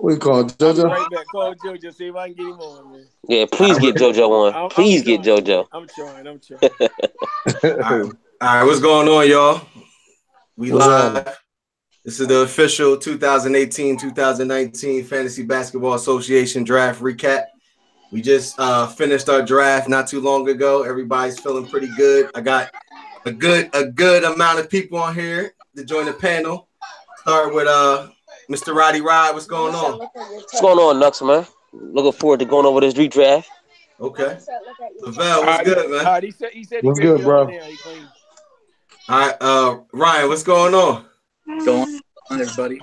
We call I'll be JoJo. right back. Call JoJo, see if I can get him on, man. Yeah, please get JoJo on. Please get JoJo. I'm trying. All right, what's going on, y'all? We What's live. up? This is the official 2018-2019 Fantasy Basketball Association draft recap. We just finished our draft not too long ago. Everybody's feeling pretty good. I got a good amount of people on here to join the panel. Start with Mr. Roddy Rod. What's going on? What's going on, Nux, man? Looking forward to going over this redraft. Okay. Lavelle, what's good, man? He said What's good, bro? All right, Ryan, what's going on? Going on, everybody.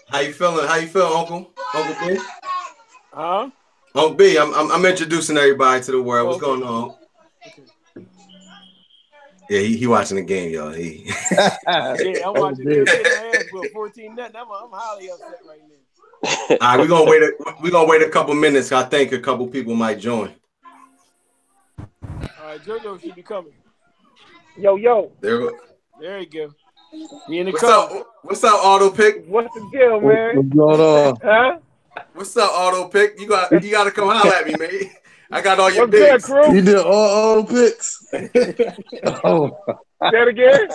How you feeling? Uncle B? Huh? Uncle B, I'm introducing everybody to the world. What's going on? Yeah, he watching the game, y'all. Yeah, I'm watching the game. 14 nothing. I'm highly upset right now. All right, we're gonna wait a couple minutes. I think a couple people might join. All right, JoJo should be coming. Yo. There you go. He in the what's car. up? What's up, Auto Pick? What's the deal, man? What's going on? Huh? What's up, Auto Pick? You gotta come holler at me, man. I got all your What's good, bigs. crew? You did all picks. Oh. Say it again.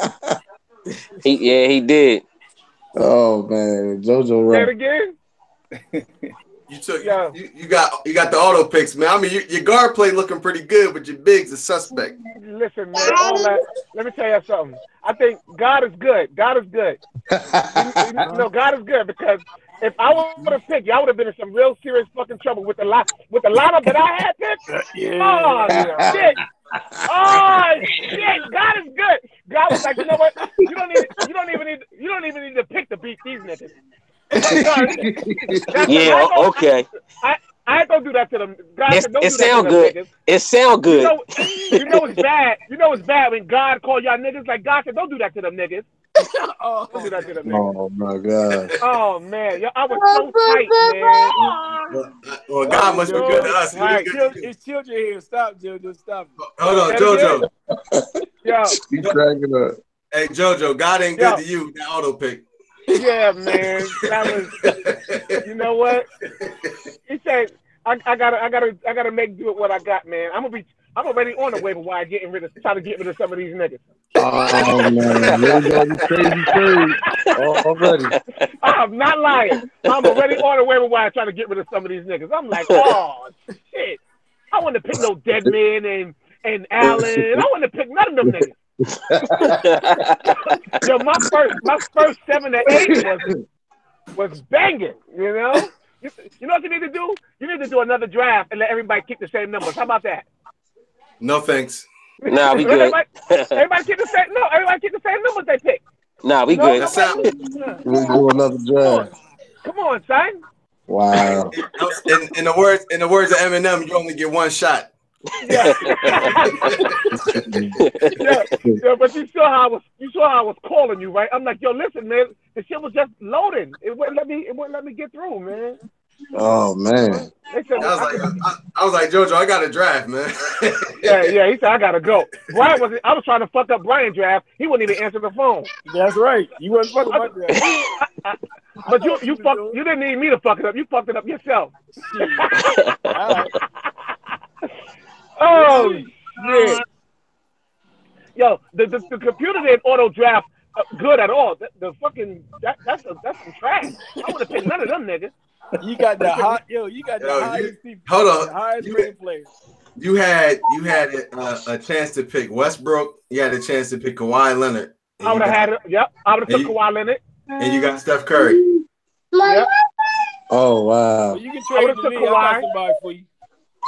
He did. Oh man, JoJo Say it right. again. You got the auto picks, man. I mean, your guard play looking pretty good, but your bigs are suspect. Listen, man. Let me tell you something. I think God is good. God is good. God is good because if I would have picked you, I would have been in some real serious fucking trouble with the lineup that I had picked. Oh shit! Oh shit! God is good. God was like, you know what? You don't even need to pick to beat these niggas. Yeah, okay. I ain't gonna do that to them. God said, don't it do that sound to them good. niggas. It sound good. You know it's bad. You know it's bad when God called y'all niggas. Like God said, don't do that to them niggas. Don't do that to them niggas. Oh my god. Oh man, I was so tight, man. Well, God must be good to us. It's children here. Stop, JoJo. Stop. Hold on, JoJo. Yo, He's cracking up. Hey, JoJo, God ain't good to you. That auto pick. Yeah, man. That was. You know what? He said, "I gotta make do with what I got, man. I'm already on the waiver wire, trying to get rid of some of these niggas." Oh man, here we go, this crazy trade already. I'm not lying. I'm already on the waiver wire trying to get rid of some of these niggas. I'm like, oh shit. I want to pick no Deadman and Allen. I want to pick none of them niggas. Yo, my first 7 to 8 was banging, you know? You know what you need to do? You need to do another draft and let everybody keep the same numbers. How about that? No thanks. Nah, we good. Everybody keep the same numbers they pick. Nah, we good. We'll do another draft. Come on, son. Wow. In the words of Eminem, you only get one shot. Yeah. But you saw how I was calling you, right? I'm like, yo, listen, man, the shit was just loading. It wouldn't let me get through, man. Oh man. I was like, JoJo, I got a draft, man. yeah. He said I gotta go. I was trying to fuck up Brian's draft. He wouldn't even answer the phone. That's right. You wasn't fucking my draft. But you didn't need me to fuck it up. You fucked it up yourself. Oh shit. Yo, the computer didn't auto draft good at all. The fucking that's some trash. I would have picked none of them niggas. You got the highest people. Hold on. The highest rated players. You had a chance to pick Westbrook. You had a chance to pick Kawhi Leonard. I would have had it. Yep. I would have took Kawhi Leonard. And you got Steph Curry. Yep. Oh wow. Well, you can trade to me. I got somebody for you.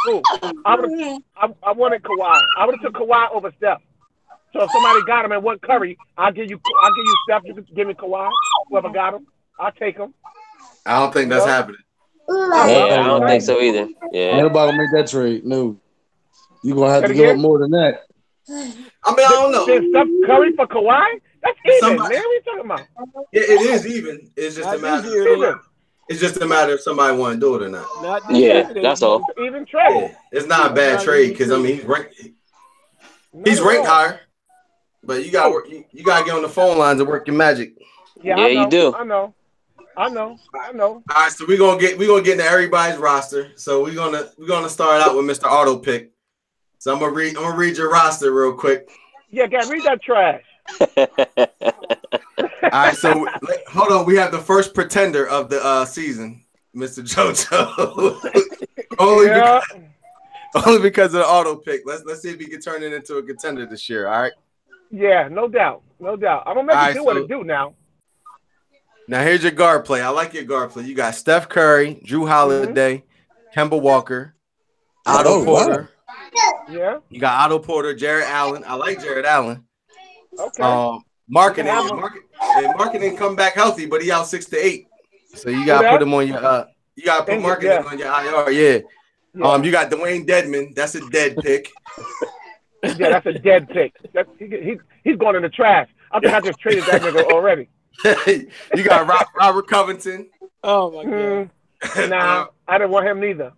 Ooh, I wanted Kawhi. I would have took Kawhi over Steph. So if somebody got him and want Curry, I'll give you Steph. You can give me Kawhi. Whoever got him, I'll take him. I don't think that's happening. Yeah, I don't think so either. Yeah. Ain't nobody gonna make that trade. No. You're gonna have to give up more than that. I mean, I don't know. Steph Curry for Kawhi? That's even, man. What are you talking about? Yeah, it is even. It's just a matter. It's just a matter if somebody want to do it or not. Yeah, that's all. Even trade. Yeah, it's not a bad trade because I mean he's ranked higher, but you got to get on the phone lines and work your magic. Yeah, you do. I know. I know. All right, so we're gonna get into everybody's roster. So we're gonna start out with Mr. Auto Pick. So I'm gonna read your roster real quick. Yeah, read that trash. All right, so hold on. We have the first pretender of the season, Mr. JoJo. only because of the auto pick. Let's see if we can turn it into a contender this year. All right. Yeah, no doubt. I'm gonna make it do what it do now. Now here's your guard play. I like your guard play. You got Steph Curry, Drew Holiday, Kemba Walker, Otto Porter. Yeah. You got Otto Porter, Jared Allen. I like Jared Allen. Okay. Marketing didn't come back healthy, but he out 6 to 8. So you gotta put him on your you gotta put marketing on your IR. Yeah. You got Dwayne Dedman. That's a dead pick. Yeah, that's a dead pick. He's going in the trash. I think I just traded that nigga already. You got Robert Covington. Oh my god. Nah, I didn't want him neither.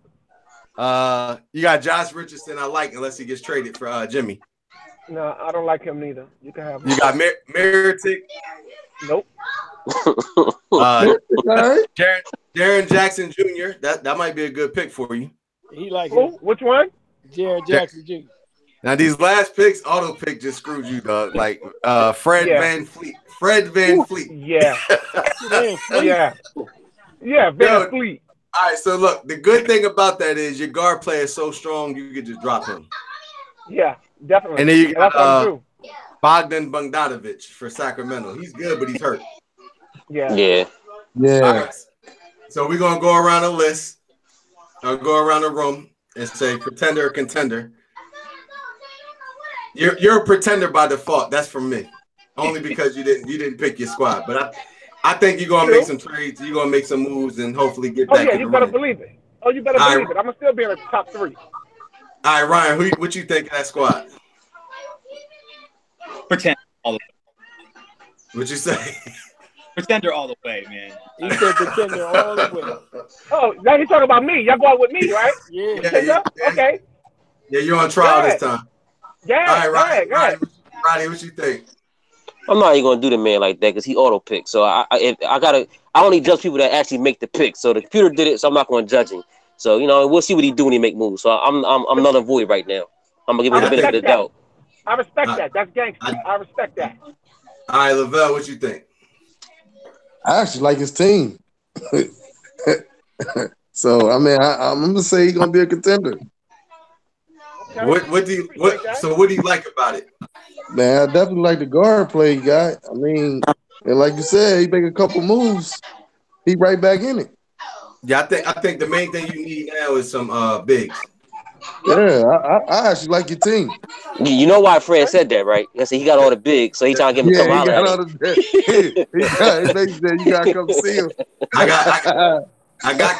You got Josh Richardson. I like unless he gets traded for Jimmy. No, I don't like him neither. You can have him. You got Meritic. Nope. Jaren Jackson Jr. That might be a good pick for you. He like who? Which one? Jared Jackson Jr. Now these last picks, auto pick just screwed you, dog. Like Fred Van Fleet. Fred Van Fleet. Yeah. Yeah, Van Fleet. All right, so look, the good thing about that is your guard play is so strong you could just drop him. Yeah, definitely. And then you got Bogdan Bogdanovic for Sacramento. He's good, but he's hurt. Yeah. All right. So we're gonna go around the list. I'll go around the room and say pretender or contender. You're a pretender by default. That's from me. Only because you didn't pick your squad. But I think you're gonna make some trades, you're gonna make some moves and hopefully get back. Oh yeah, you better believe it. I'm gonna still be in the top 3. All right, Ryan, what you think of that squad? Pretender all the way. What you say? Pretender all the way, man. He said pretender all the way. Oh, now he's talking about me. Y'all going with me, right? Yeah. Okay. Yeah, you're on trial this time. Yeah. All right, Ryan, what you think? I'm not even gonna do the man like that because he auto picked. So I only judge people that actually make the pick. So the computer did it, so I'm not gonna judge him. So we'll see what he do when he make moves. So I'm null and void right now. I'm gonna give him the benefit of the doubt. I respect that. That's gangster. I respect that. All right, Lavelle, what you think? I actually like his team. So I mean, I'm gonna say he's gonna be a contender. Okay. What do you like about it? Man, I definitely like the guard play he got. I mean, and like you said, he make a couple moves, he right back in it. Yeah, I think the main thing you need now is some bigs. Yeah, I actually like your team. You know why Fred said that, right? Because he got all the bigs, so he trying to give him he got all the you gotta come see him. I got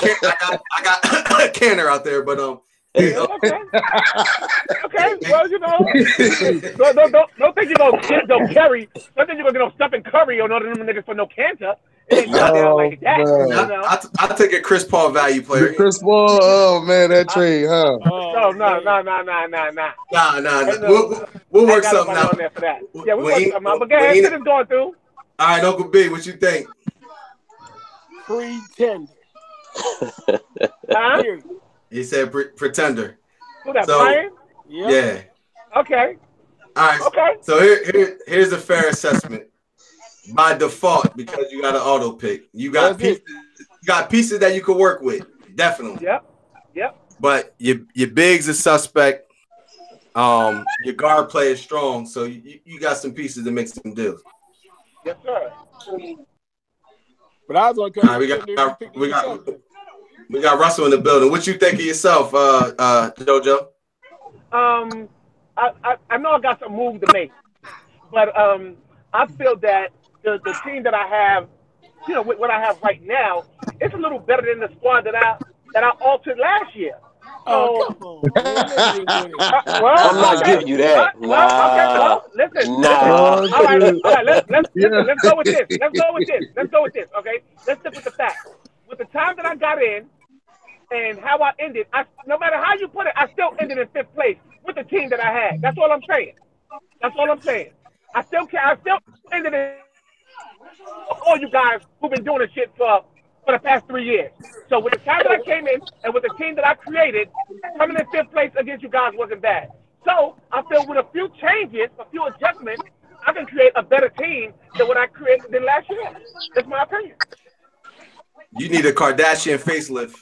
Canner out there, but Okay. Well, don't think you're gonna get no Curry. Don't think you're gonna get no Stephen Curry or none of them niggas for no Cantor. It ain't nothing like that. I'll take a Chris Paul value player. Chris Paul, oh man, that trade, huh? No. Nah. We'll work something out. There for that. Yeah, we work something out. But guys, shit is going through. All right, Uncle B, what you think? Pretender. Huh? He said pretender. Who that, Brian? Yeah. Okay. All right. Okay. So here's a fair assessment. By default, because you got an auto pick, you got pieces that you could work with. Definitely. Yep. But your bigs is suspect. Your guard play is strong, so you got some pieces to make some deals. Yes, sir. But I was going to come. All right, we got Russell in the building. What you think of yourself, JoJo? I know I got some moves to make, but I feel that the team that I have, with what I have right now, it's a little better than the squad that I altered last year. Oh, come on. I'm not giving you that. Listen. All right. Let's go with this. Okay, let's stick with the facts. With the time that I got in and how I ended, no matter how you put it, I still ended in 5th place with the team that I had. That's all I'm saying. I still ended in all you guys who've been doing this shit for for the past 3 years. So with the time that I came in and with the team that I created, coming in 5th place against you guys wasn't bad. So I feel with a few changes, a few adjustments, I can create a better team than what I created than last year. That's my opinion. You need a Kardashian facelift.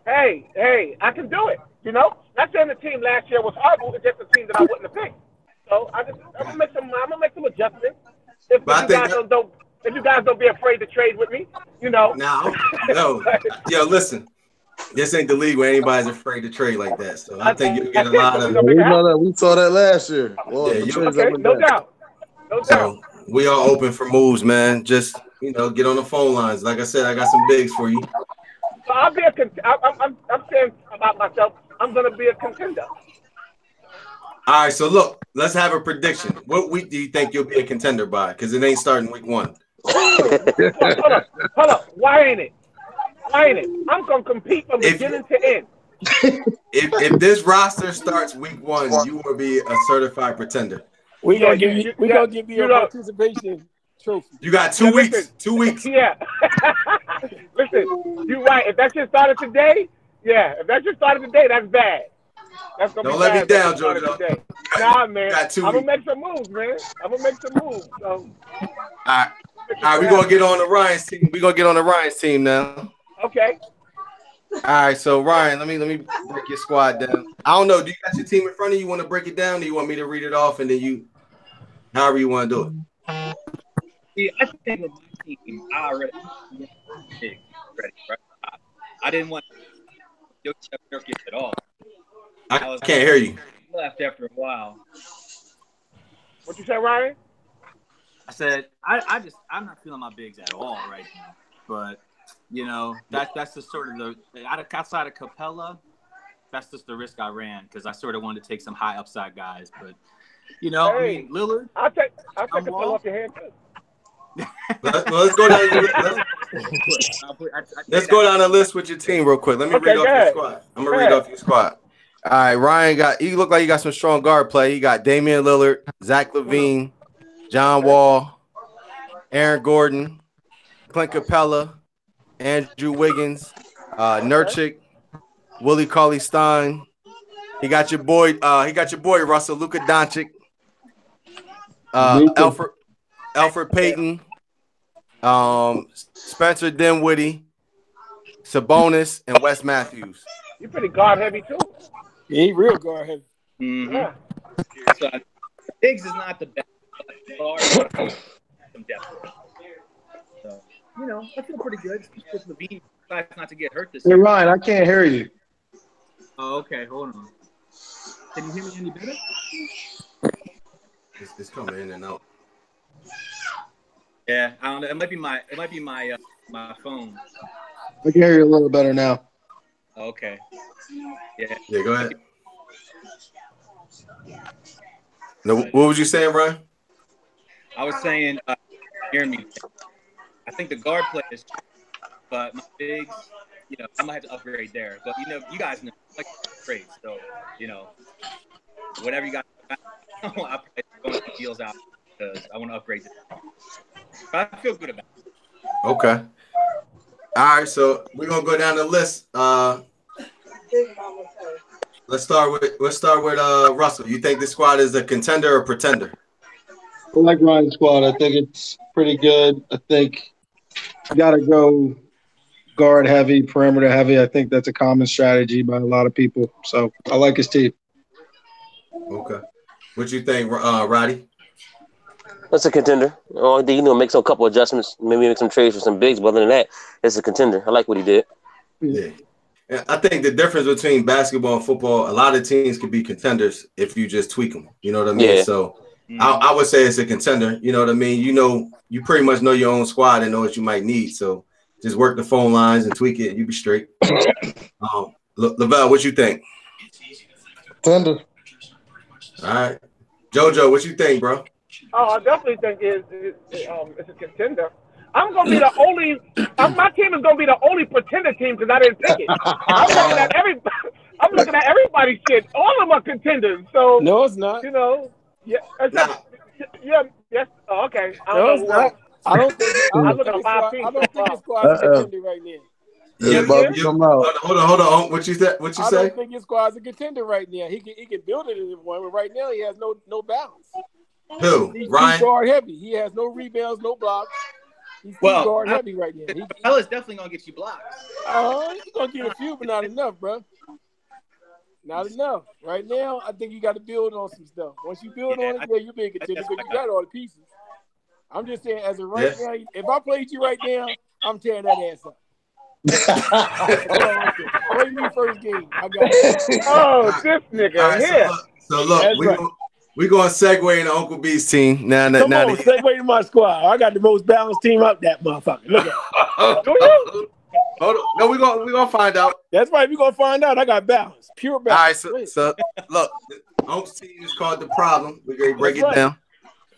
Hey, I can do it. You know, not saying the team last year was horrible. It's just a team that I wouldn't have picked. So I'm gonna make some adjustments. If you guys don't be afraid to trade with me, you know. No. Yo, listen. This ain't the league where anybody's afraid to trade like that. So I think you'll get a lot of. We know that. We saw that last year. Well, no doubt. So we are open for moves, man. Just get on the phone lines. Like I said, I got some bigs for you. So I'm saying about myself, I'm gonna be a contender. All right, so look, let's have a prediction. What week do you think you'll be a contender by? Because it ain't starting week 1. Hold up. Why ain't it? I'm gonna compete from beginning to end. If this roster starts week 1, you will be a certified pretender. We gonna give you a participation trophy. You got 2 weeks. Listen, 2 weeks. Yeah. Listen, you're right. If that shit started today, that's bad. That's gonna Don't let me down, JoJo. Nah, man. I'm gonna make some moves, man. So. All right, we're gonna get on the Ryan's team. We're gonna get on the Ryan's team now. Okay. All right, so Ryan, let me break your squad down. I don't know. Do you got your team in front of you? You want to break it down? Or do you want me to read it off and then however you want to do it? See, I think with my team, I already ready, right? I didn't want Jokic at all. I can't hear you. Left after a while. What you say, Ryan? I said I'm not feeling my bigs at all right now. But that's the sort of the outside of Capella, that's just the risk I ran because I sort of wanted to take some high upside guys. But I mean, Lillard. I'll take Capella off your hand too. Let's go down. Let's go down the list with your team real quick. Let me read off your squad. I'm gonna read off your squad. All right, Ryan you look like you got some strong guard play. You got Damian Lillard, Zach LaVine, John Wall, Aaron Gordon, Clint Capella, Andrew Wiggins, Nurkic, Willie Cauley-Stein. He got your boy Russell, Luka Doncic, Alfred Payton, Spencer Dinwiddie, Sabonis, and Wes Matthews. You're pretty guard heavy too. Yeah, he real guard heavy. Mm-hmm. Yeah. So Biggs is not the best guard. Some depth. So I feel pretty good. Just Levine decides not to get hurt this Hey, year. Ryan, I can't hear you. Oh, okay. Hold on. Can you hear me any better? It's coming in and out. Yeah, I don't know. It might be my phone. I can hear you a little better now. Okay. Yeah. Yeah, go ahead. No, what was you saying, Ryan? I was saying, hear me. I think the guard play is, but my bigs, I might have to upgrade there. But you guys know, like trades, so whatever you got, I'll probably go to deals out because I want to upgrade it. But I feel good about it. Okay. All right, so we're gonna go down the list. Let's start with Russell. You think this squad is a contender or pretender? I like Ryan's squad. I think it's pretty good. I think you got to go guard heavy, perimeter heavy. I think that's a common strategy by a lot of people. So I like his team. Okay. What you think, Roddy? That's a contender. Oh, make some couple adjustments, maybe make some trades for some bigs. But other than that, it's a contender. I like what he did. Yeah. I think the difference between basketball and football, a lot of teams can be contenders if you just tweak them. You know what I mean? Yeah. So I would say it's a contender. You know what I mean? You pretty much know your own squad and know what you might need. So just work the phone lines and tweak it. You be straight. Lavelle, what you think? Contender. All right. JoJo, what you think, bro? Oh, I definitely think it's a contender. I'm gonna be the only. My team is gonna be the only pretender team because I didn't pick it. I'm looking at everybody's shit. All of them are contenders. So no, it's not. Yeah. Yes. Oh, okay. No, it's not. I don't think his squad's a contender right now. Yeah, Come out. Hold on. What you say? I don't think his squad's a contender right now. He can build it in one, but right now he has no balance. Who? He's Ryan? too guard heavy. He has no rebounds, no blocks. He's too guard heavy right now. Capella's definitely gonna get you blocks. He's gonna get a few, but not enough, bro. Not enough. Right now, I think you got to build on some stuff. Once you build on it, you'll be a contender because you got all the pieces. I'm just saying, as of right now, if I played you right now, I'm tearing that ass up. Play me first game. I got it. Oh, this nigga. Right, Yeah. so look, we going to segue into Uncle B's team. Segue to my squad. I got the most balanced team out that motherfucker. Look at it. Do you? Hold on. No, we gonna find out. That's right. We're gonna find out. I got balance. Pure balance. All right, so look, Uncle's team is called The Problem. We're gonna break it down.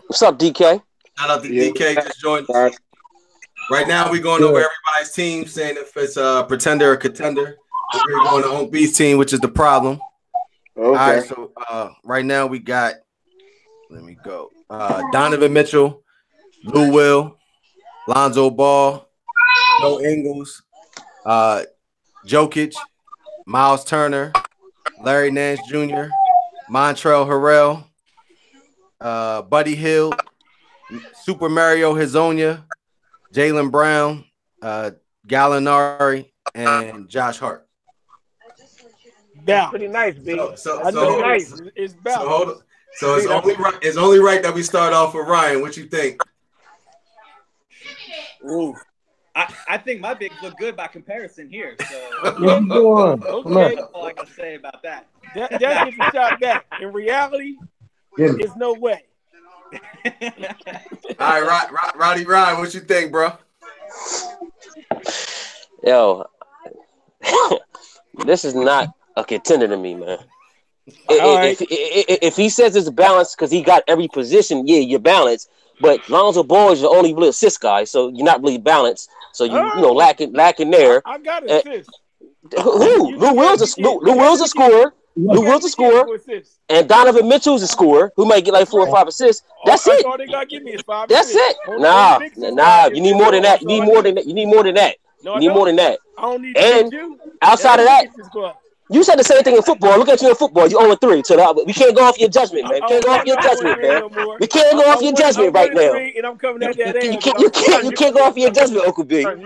What's up, DK? Shout out to DK just joined us. Right now, we're going over everybody's team, saying if it's a pretender or contender. We're going to Uncle B's team, which is The Problem. Okay. All right, so right now we got, let me go, Donovan Mitchell, Lou Will, Lonzo Ball, Joe Ingles, Jokic, Miles Turner, Larry Nance Jr., Montrezl Harrell, Buddy Hield, Super Mario Hezonja, Jaylen Brown, Gallinari, and Josh Hart. Balance. Pretty nice, B. It's balance. So it's only right that we start off with Ryan. What you think? Ooh. I think my bigs look good by comparison here. So Okay. that's all I can say about that. That gets a shot back. In reality, there's no way. All right, Roddy Ryan, what you think, bro? Yo, this is not a contender to me, man. If he says it's balanced because he got every position, yeah, you're balanced. But Lonzo Ball is your only real assist guy, so you're not really balanced. So you lacking there. I got assists. Who? Lou Will's a scorer. Lou Will's a scorer. And Donovan Mitchell's a scorer who might get like 4 or 5 assists. That's it. All they got to give me is 5 That's assists. it. Nah. You need more than that. You need more than that. You need more than that. No, you need more than that. I don't need and you. Outside of that, you said the same thing in football. Look at you in football. You 0-3. So we can't go off your judgment, man. We can't go off your judgment, man. We can't go off your judgment right now. And I'm coming at that you can't go off your judgment, Uncle B. And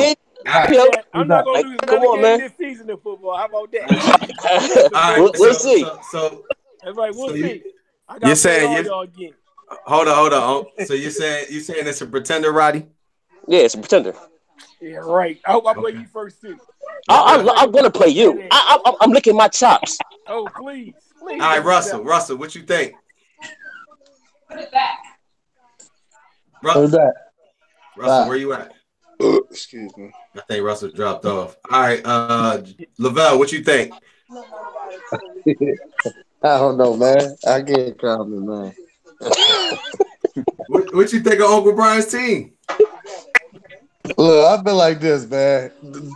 then, I'm not going to lose another game this season in football. How about that? Right, we'll see. So that's right. We'll see. You're saying hold on. So you're saying it's a pretender, Roddy? Yeah, it's a pretender. Yeah, right. I'll play you first too. I'm gonna play you. I'm licking my chops. Oh, please. All right, Russell, what you think? Put it back. Russell, where you at? Excuse me. I think Russell dropped off. All right, Lavelle, what you think? I don't know, man. I can't comment, man. What you think of Uncle Brian's team? Look, I've been like this, man.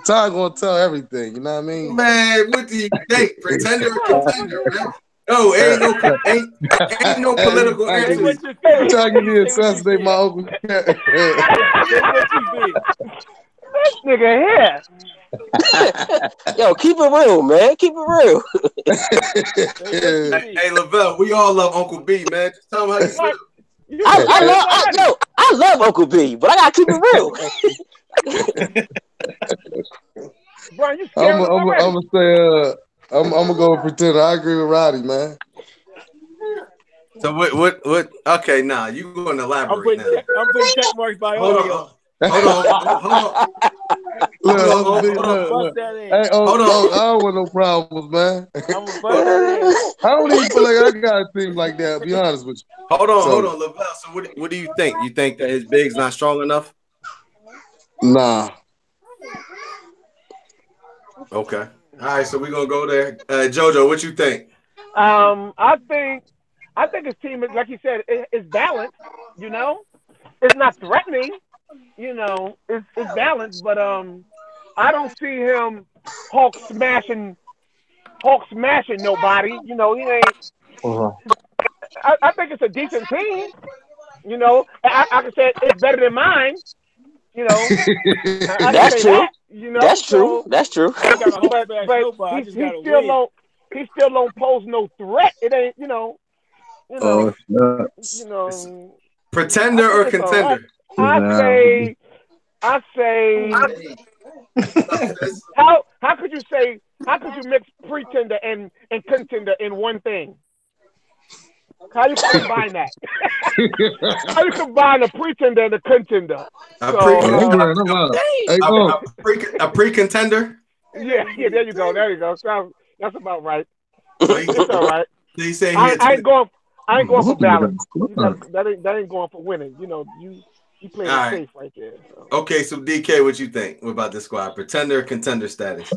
Time gonna tell everything. You know what I mean? Man, what do you think? Pretender or contender, man? No, ain't no political answer. You trying to get me to assassinate my uncle? This nigga here. Yo, keep it real, man. Keep it real. Hey, Lavelle, we all love Uncle B, man. Just tell him how you feel. I love Uncle B, but I gotta keep it real. Brian, you I'm gonna say I'm gonna go with pretender. I agree with Roddy, man. So what? Okay, nah, you going to elaborate now? I'm putting check marks by all of y'all. Hold on. Hey, I don't want no problems, man. I don't even feel like I got a team like that, to be honest with you. Hold on, Lavelle. So what do you think? You think that his big's not strong enough? Nah. Okay. All right, so we're gonna go there. Jojo, what you think? I think his team is, like you said, is balanced. You know, it's not threatening. You know, it's balanced, but I don't see him Hulk smashing nobody. You know, he ain't. I think it's a decent team. You know, I can say it's better than mine. You know, I can That's say true. that. You know, That's true. so That's true. I ain't got a whole but fast but snowball. I he just he got to still win. don't he still don't pose no threat. It ain't you Oh, know shucks. you know. I Pretender think or it's all right. contender? Nah. I say how could you say how could you mix pretender and contender in one thing? How you combine that? How you combine a pretender and a contender? A So pre Oh, that's right. That's right. Hey, go. a pre-contender. yeah, there you go. That's about right. So he, It's all right. he saying he I ain't going. I ain't going for Both of you balance. got You squad. got that ain't going for winning. You know, you playing All it right. safe right there. So. Okay, so DK, what you think about this squad? Pretender or contender status?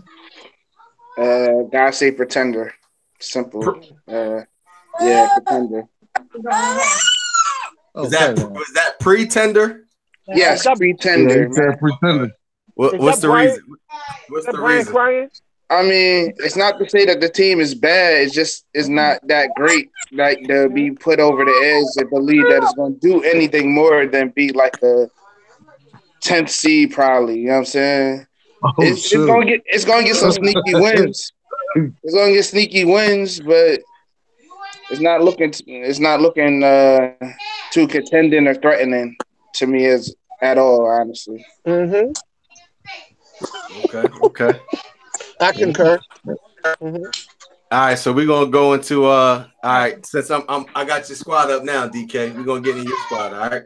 Gotta say pretender. Simple. Yeah, pretender. Was Okay, that pretender? Yes, Is that, yeah, pretender, he said man. pretender. What's the Brian? reason? What's Is that the Brian reason? crying? I mean, it's not to say that the team is bad. It's not that great, like to be put over the edge and believe that it's going to do anything more than be like a 10th seed, probably. You know what I'm saying? Oh, It's shoot. gonna get some sneaky wins. It's gonna get sneaky wins, but it's not looking too contending or threatening to me as at all, honestly. Mm-hmm. Okay. I concur. Mm-hmm. All right, so we're gonna go into all right, since I got your squad up now, DK. We're gonna get in your squad, all right?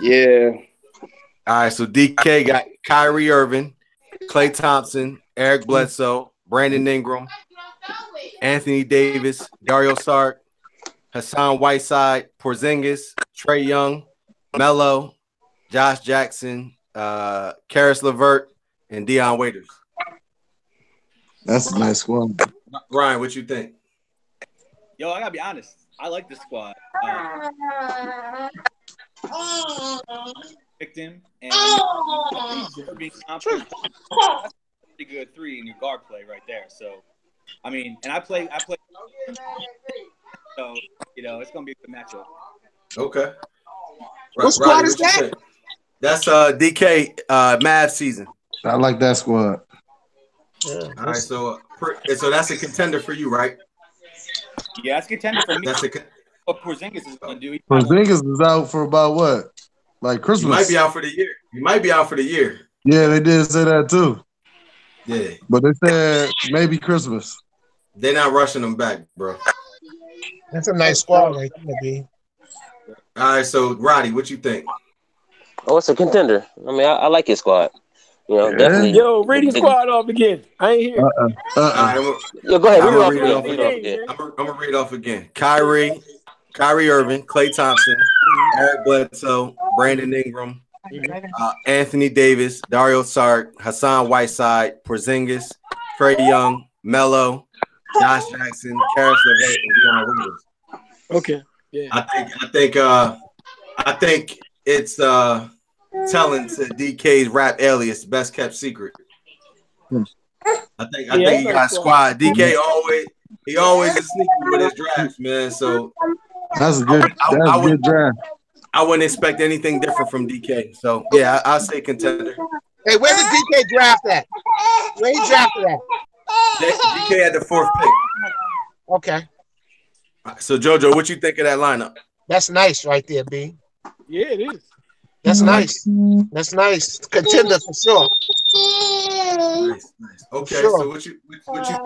Yeah. All right, so DK got Kyrie Irving, Klay Thompson, Eric Bledsoe, Brandon Ingram, Anthony Davis, Dario Saric, Hassan Whiteside, Porzingis, Trae Young, Melo, Josh Jackson, Karis LeVert, and Deion Waiters. That's a nice squad. Ryan, what you think? Yo, I gotta be honest. I like this squad. Picked him, and being confident, that's a pretty good three in your guard play right there. So, I mean, and I play. So it's gonna be a good matchup. Okay. What squad is what you that? think? That's DK Mavs season. I like that squad. Yeah. All right, so that's a contender for you, right? Yeah, that's a contender for me. That's What Porzingis is gonna do? Porzingis is out for about what? Like Christmas. You might be out for the year. Yeah, they did say that too. Yeah. But they said maybe Christmas. They're not rushing them back, bro. That's a nice squad right there, B. All right, so Roddy, what you think? Oh, it's a contender. I mean, I like his squad. Yeah. Definitely. Yo, reading squad off again. I ain't here. All right, Yo, go ahead. I'm Read it off again. I'm gonna read it off again. Kyrie Irving, Klay Thompson, Eric Bledsoe, Brandon Ingram, Anthony Davis, Dario Saric, Hassan Whiteside, Porzingis, Trae Young, Melo, Josh Jackson, Karis LeVert, and Deion Waiters. Okay. Yeah. I think it's telling to DK's rap alias, best kept secret. I think he got a squad. DK always is sneaky with his drafts, man. So that's a good draft. I wouldn't expect anything different from DK. So yeah, I'll say contender. Hey, where did DK draft at? Where he drafted at? DK had the 4th pick. Okay. So JoJo, what you think of that lineup? That's nice right there, B. Yeah, it is. That's nice. That's nice. Contender for sure. Nice. Okay, sure. So what you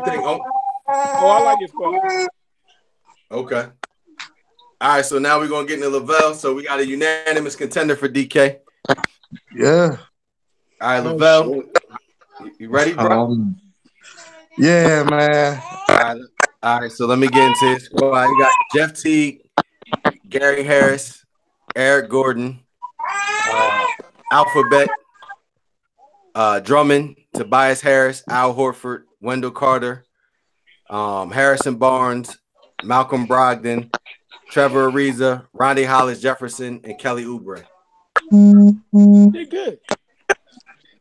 think? Oh, I like his squad. Okay. All right, so now we're gonna get into Lavelle. So we got a unanimous contender for DK. Yeah. All right, Lavelle. You ready, bro? Yeah, man. All right, so let me get into his squad. You got Jeff Teague, Gary Harris, Eric Gordon, Alphabet, Drummond, Tobias Harris, Al Horford, Wendell Carter, Harrison Barnes, Malcolm Brogdon, Trevor Ariza, Rondae Hollis Jefferson, and Kelly Oubre. They're good.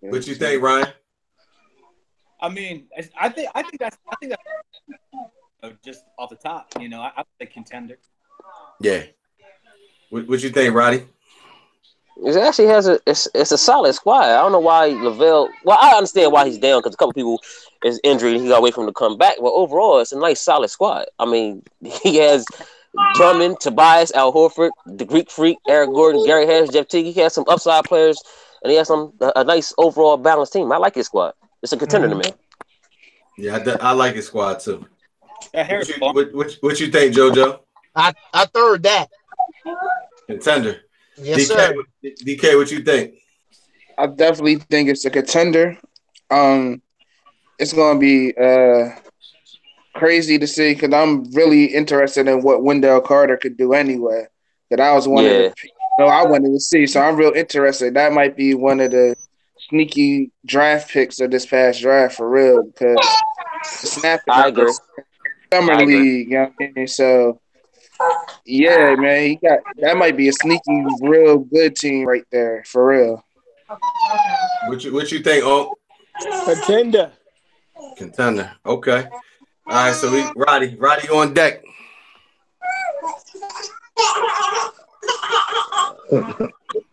What you think, Ryan? I mean, I think that's just off the top. I play contender. Yeah. What you think, Roddy? It actually has it's a solid squad. I don't know why Lavelle. Well, I understand why he's down because a couple people is injured. He got to wait for him to come back. But overall, it's a nice solid squad. I mean, he has Drummond, Tobias, Al Horford, the Greek Freak, Eric Gordon, Gary Harris, Jeff Teague. He has some upside players, and he has a nice overall balanced team. I like his squad. It's a contender to me. Yeah, I like his squad too. Harris, what you think, JoJo? I third that. Contender. Yes, sir. DK, what you think? I definitely think it's a contender. It's gonna be crazy to see because I'm really interested in what Wendell Carter could do anyway. That I was I wanted to see. So I'm real interested. That might be one of the sneaky draft picks of this past draft for real because I agree. Summer League, you know what I mean? So yeah, man, that might be a sneaky, real good team right there for real. What you think? Oh, contender. Okay. All right. So Roddy on deck.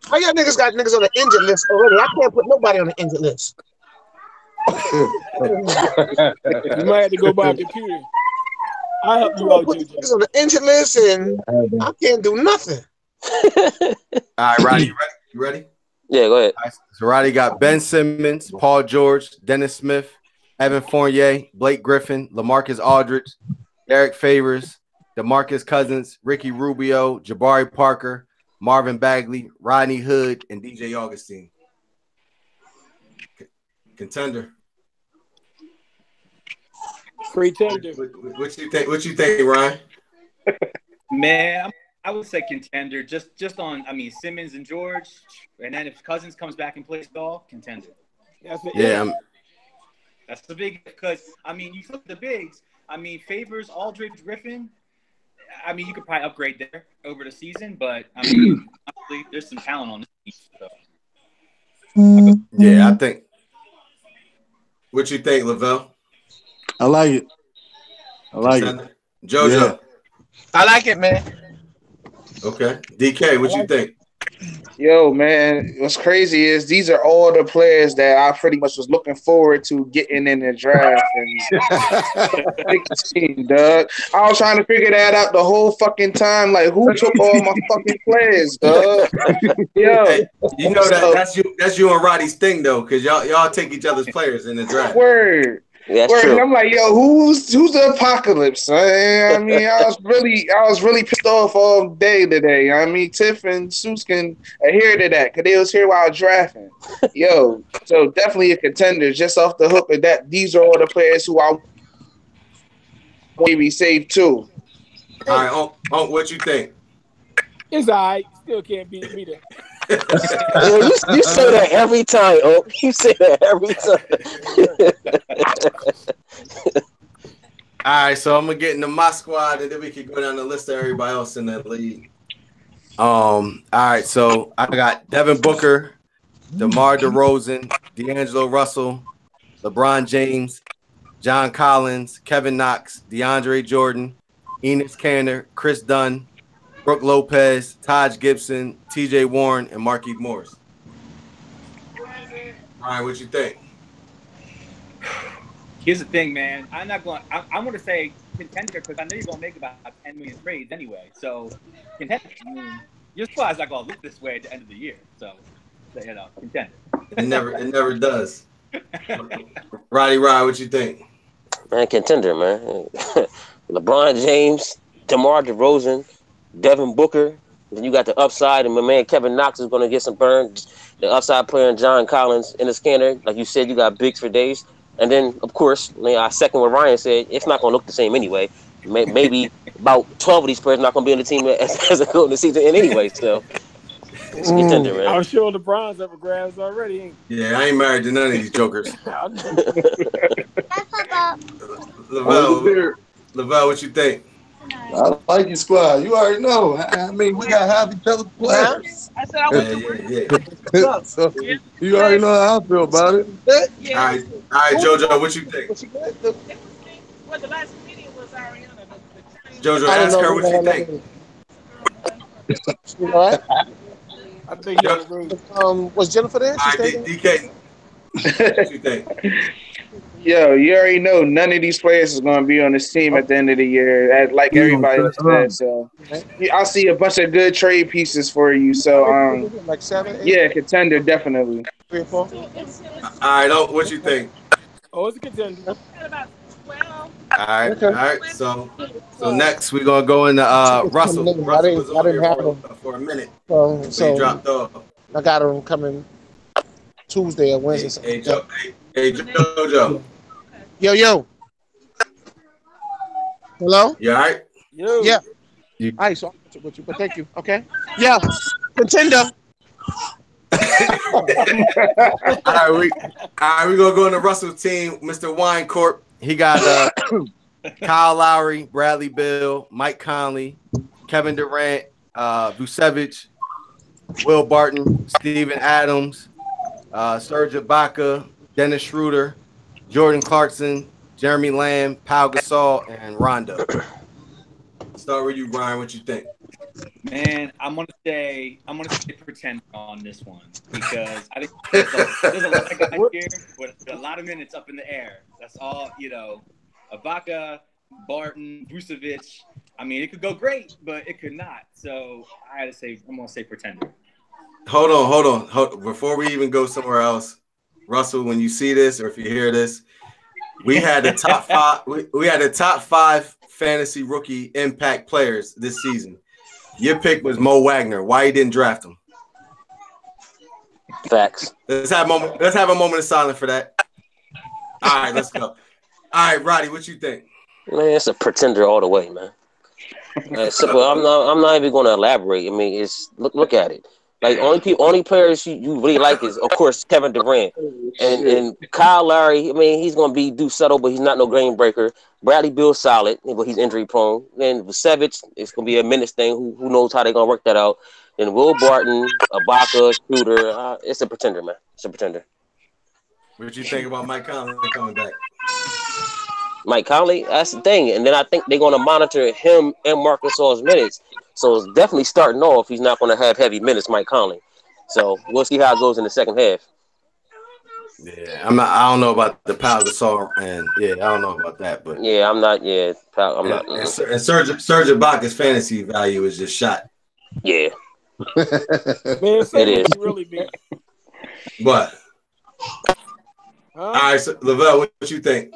How y'all niggas got niggas on the injured list already? I can't put nobody on the injured list. You might have to go by a computer. I help you out, niggas on the injured list, and I can't do nothing. All right, Roddy, you ready? Yeah, go ahead. Right, so Roddy got Ben Simmons, Paul George, Dennis Smith, Evan Fournier, Blake Griffin, LaMarcus Aldridge, Derek Favors, DeMarcus Cousins, Ricky Rubio, Jabari Parker, Marvin Bagley, Rodney Hood, and DJ Augustine. Contender. Pretender. What you think, Ryan? Man, I would say contender. Just on, Simmons and George, and then if Cousins comes back and plays ball, contender. That's the big because you flip the bigs. Favors, Aldridge, Griffin. You could probably upgrade there over the season, but honestly, there's some talent on this team. So. Yeah, I think. What you think, Lavelle? I like it. JoJo. Yeah. I like it, man. Okay. DK, what you think? Yo, man, what's crazy is these are all the players that I pretty much was looking forward to getting in the draft. And Doug, I was trying to figure that out the whole fucking time. Like, who took all my fucking players, Doug? Yo, hey, you know that's you and Roddy's thing though, because y'all take each other's players in the draft. Word. Yeah, that's true. And I'm like, yo, who's the apocalypse? I was really pissed off all day today. Tiff and Seuss can adhere to that because they was here while drafting. Yo, so definitely a contender just off the hook of that. These are all the players who I maybe saved too. All right, what you think? It's all right. Still can't beat me there. You say that every time, You say that every time. All right, so I'm gonna get into my squad, and then we can go down the list of everybody else in that league. All right, so I got Devin Booker, DeMar DeRozan, D'Angelo Russell, LeBron James, John Collins, Kevin Knox, DeAndre Jordan, Enes Kanter, Chris Dunn, Brooke Lopez, Taj Gibson, T.J. Warren, and Markieff Morris. All right, what you think? Here's the thing, man. I'm going to say contender because I know you're going to make about 10 million trades anyway. So, contender. Your squad's not going to look this way at the end of the year. So, contender. It never does. Roddy, what you think? Man, contender, man. LeBron James, DeMar DeRozan, Devin Booker. Then you got the upside, and my man Kevin Knox is going to get some burn. The upside player, John Collins, in the scanner. Like you said, you got bigs for days. And then, of course, I second what Ryan said. It's not going to look the same anyway. Maybe about 12 of these players not going to be on the team as they go in the season anyway. So, it's a contender, man. I'm sure LeBron's up for grabs already. Ain't Yeah, I ain't married to none of these jokers. Lavelle, what you think? I like your squad. You already know. We got half each other's players. I said I want Yeah. So, you already know how I feel about it. All right, JoJo, what you think? Well, the last meeting was Ariana. JoJo, ask her what you think. You all right? I think he Yep. overrated. Was Jennifer there? All She right, stayed DK. What you think? Yo, you already know none of these players is going to be on this team at the end of the year, like everybody said. So I see a bunch of good trade pieces for you. So like 7, 8, yeah, contender definitely. 3 or 4. All right, what you think? Oh, it's a contender. All right, all right. So next we're gonna go into Russell. Russell was on here for a minute. So he dropped off. I got him coming Tuesday or Wednesday. Hey, Jojo. Yo. Hello? You all right? Yo. Yeah. All right, so I'm with you, but thank you. Okay. Yeah. Contender. All right, we're gonna go into Russell team, Mr. Wine Corp. He got Kyle Lowry, Bradley Beal, Mike Conley, Kevin Durant, Vucevic, Will Barton, Steven Adams, Serge Ibaka, Dennis Schroeder, Jordan Clarkson, Jeremy Lamb, Pau Gasol, and Rondo. Start with you, Brian. What you think? Man, I'm gonna say pretend on this one because I think there's a lot of guys here with a lot of minutes up in the air. That's all, Ibaka, Barton, Vucevic. I mean, it could go great, but it could not. So I'm gonna say pretender. Hold on. Before we even go somewhere else, Russell, when you see this or if you hear this, we had the top five. We had the top 5 fantasy rookie impact players this season. Your pick was Mo Wagner. Why you didn't draft him? Facts. Let's have a moment of silence for that. All right, let's go. All right, Roddy, what you think? Man, it's a pretender all the way, man. Simple. I'm not even going to elaborate. I mean, it's look at it. Like only players you really like is of course Kevin Durant and Kyle Lowry. I mean, he's going to do subtle, but he's not no game breaker. Bradley Beal solid, but he's injury prone. Then Vucevic, it's going to be a minutes thing. Who knows how they're going to work that out? Then Will Barton, Ibaka, Schroeder. It's a pretender, man. It's a pretender. What you think about Mike Conley coming back? Mike Conley, that's the thing. And then I think they're going to monitor him and Marc Gasol's minutes. So it's definitely starting off. He's not going to have heavy minutes, Mike Conley. So we'll see how it goes in the second half. Yeah, I don't know about the Pau Gasol, and I don't know about that, but yeah, I'm not. Yeah, I'm not. And Serge Ibaka's fantasy value is just shot. Yeah, man, say it is really big. What? All right, so, Lavelle, what you think?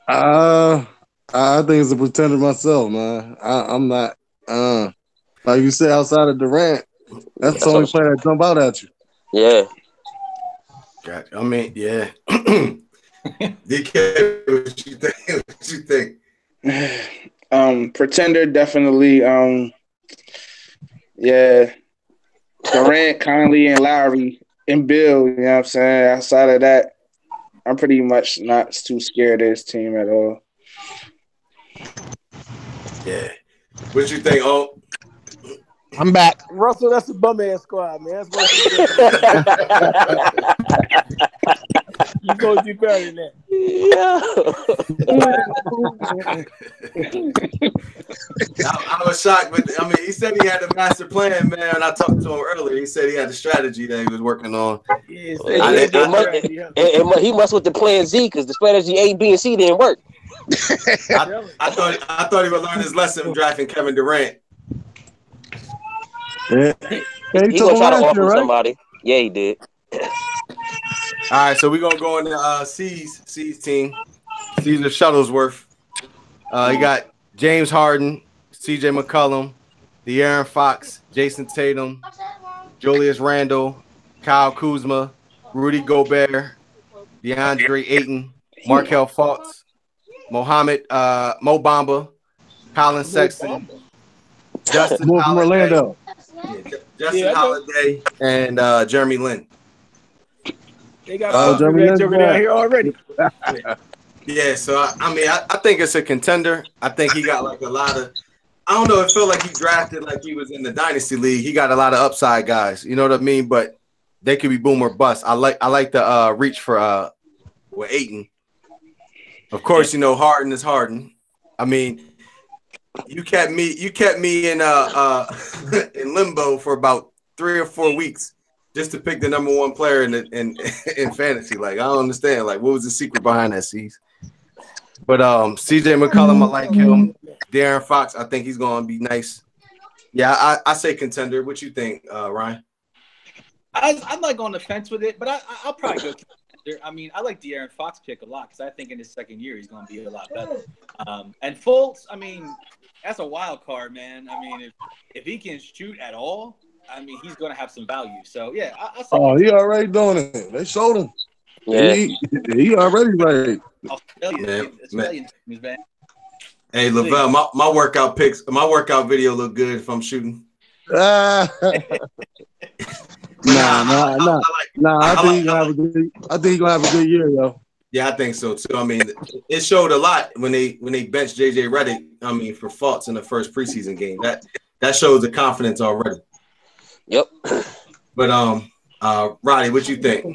I think it's a pretender myself, man. I'm not. Like you said, outside of Durant, that's the only player that jump out at you. Yeah. Gotcha. I mean, yeah. DK, what you think? Pretender, definitely. Yeah. Durant, Conley, and Lowry, and Bill, you know what I'm saying? Outside of that, I'm pretty much not too scared of this team at all. Yeah. What you think, Oh? I'm back. Russell, that's a bum ass squad, man. That's you gonna do better than that. I was shocked, but I mean, he said he had a master plan, man. And I talked to him earlier. He said he had a strategy that he was working on. He must with the plan Z because the strategy A, B, and C didn't work. I thought he would learn his lesson drafting Kevin Durant. Yeah. He gonna try to offer somebody. Yeah, he did. All right, so we're gonna go into C's team. Caesar Shuttlesworth. You got James Harden, CJ McCollum, De'Aaron Fox, Jason Tatum, Julius Randle, Kyle Kuzma, Rudy Gobert, DeAndre Ayton, Markelle Fultz, Mo Bamba, Colin Sexton, Justin from Orlando. Justin Holiday, and Jeremy Lin. They got Jeremy Lin down here already. Yeah, so I think it's a contender. I think he got like a lot of. I don't know. It felt like he drafted like he was in the dynasty league. He got a lot of upside guys. You know what I mean? But they could be boom or bust. I like the reach for with Ayton. Of course, Harden is Harden. I mean, You kept me in in limbo for about 3 or 4 weeks just to pick the number one player in fantasy. Like, I don't understand. Like, what was the secret behind that, C's? But CJ McCollum, I like him. De'Aaron Fox, I think he's gonna be nice. Yeah, I say contender. What you think, Ryan? I'm like on the fence with it, but I'll probably go contender. I mean, I like De'Aaron Fox pick a lot because I think in his second year he's going to be a lot better. And Fultz, I mean, that's a wild card, man. I mean, if he can shoot at all, I mean, he's going to have some value. So yeah, I'll say. Oh, he already doing it. They showed him. Yeah, he already right. Australian teams, man. Hey, Lavelle, my workout video look good if I'm shooting. Nah. I think he's gonna have a good year, yo. Yeah, I think so too. I mean, it showed a lot when they benched JJ Redick. I mean, for Fultz in the first preseason game. That shows the confidence already. Yep. But Roddy, what you think?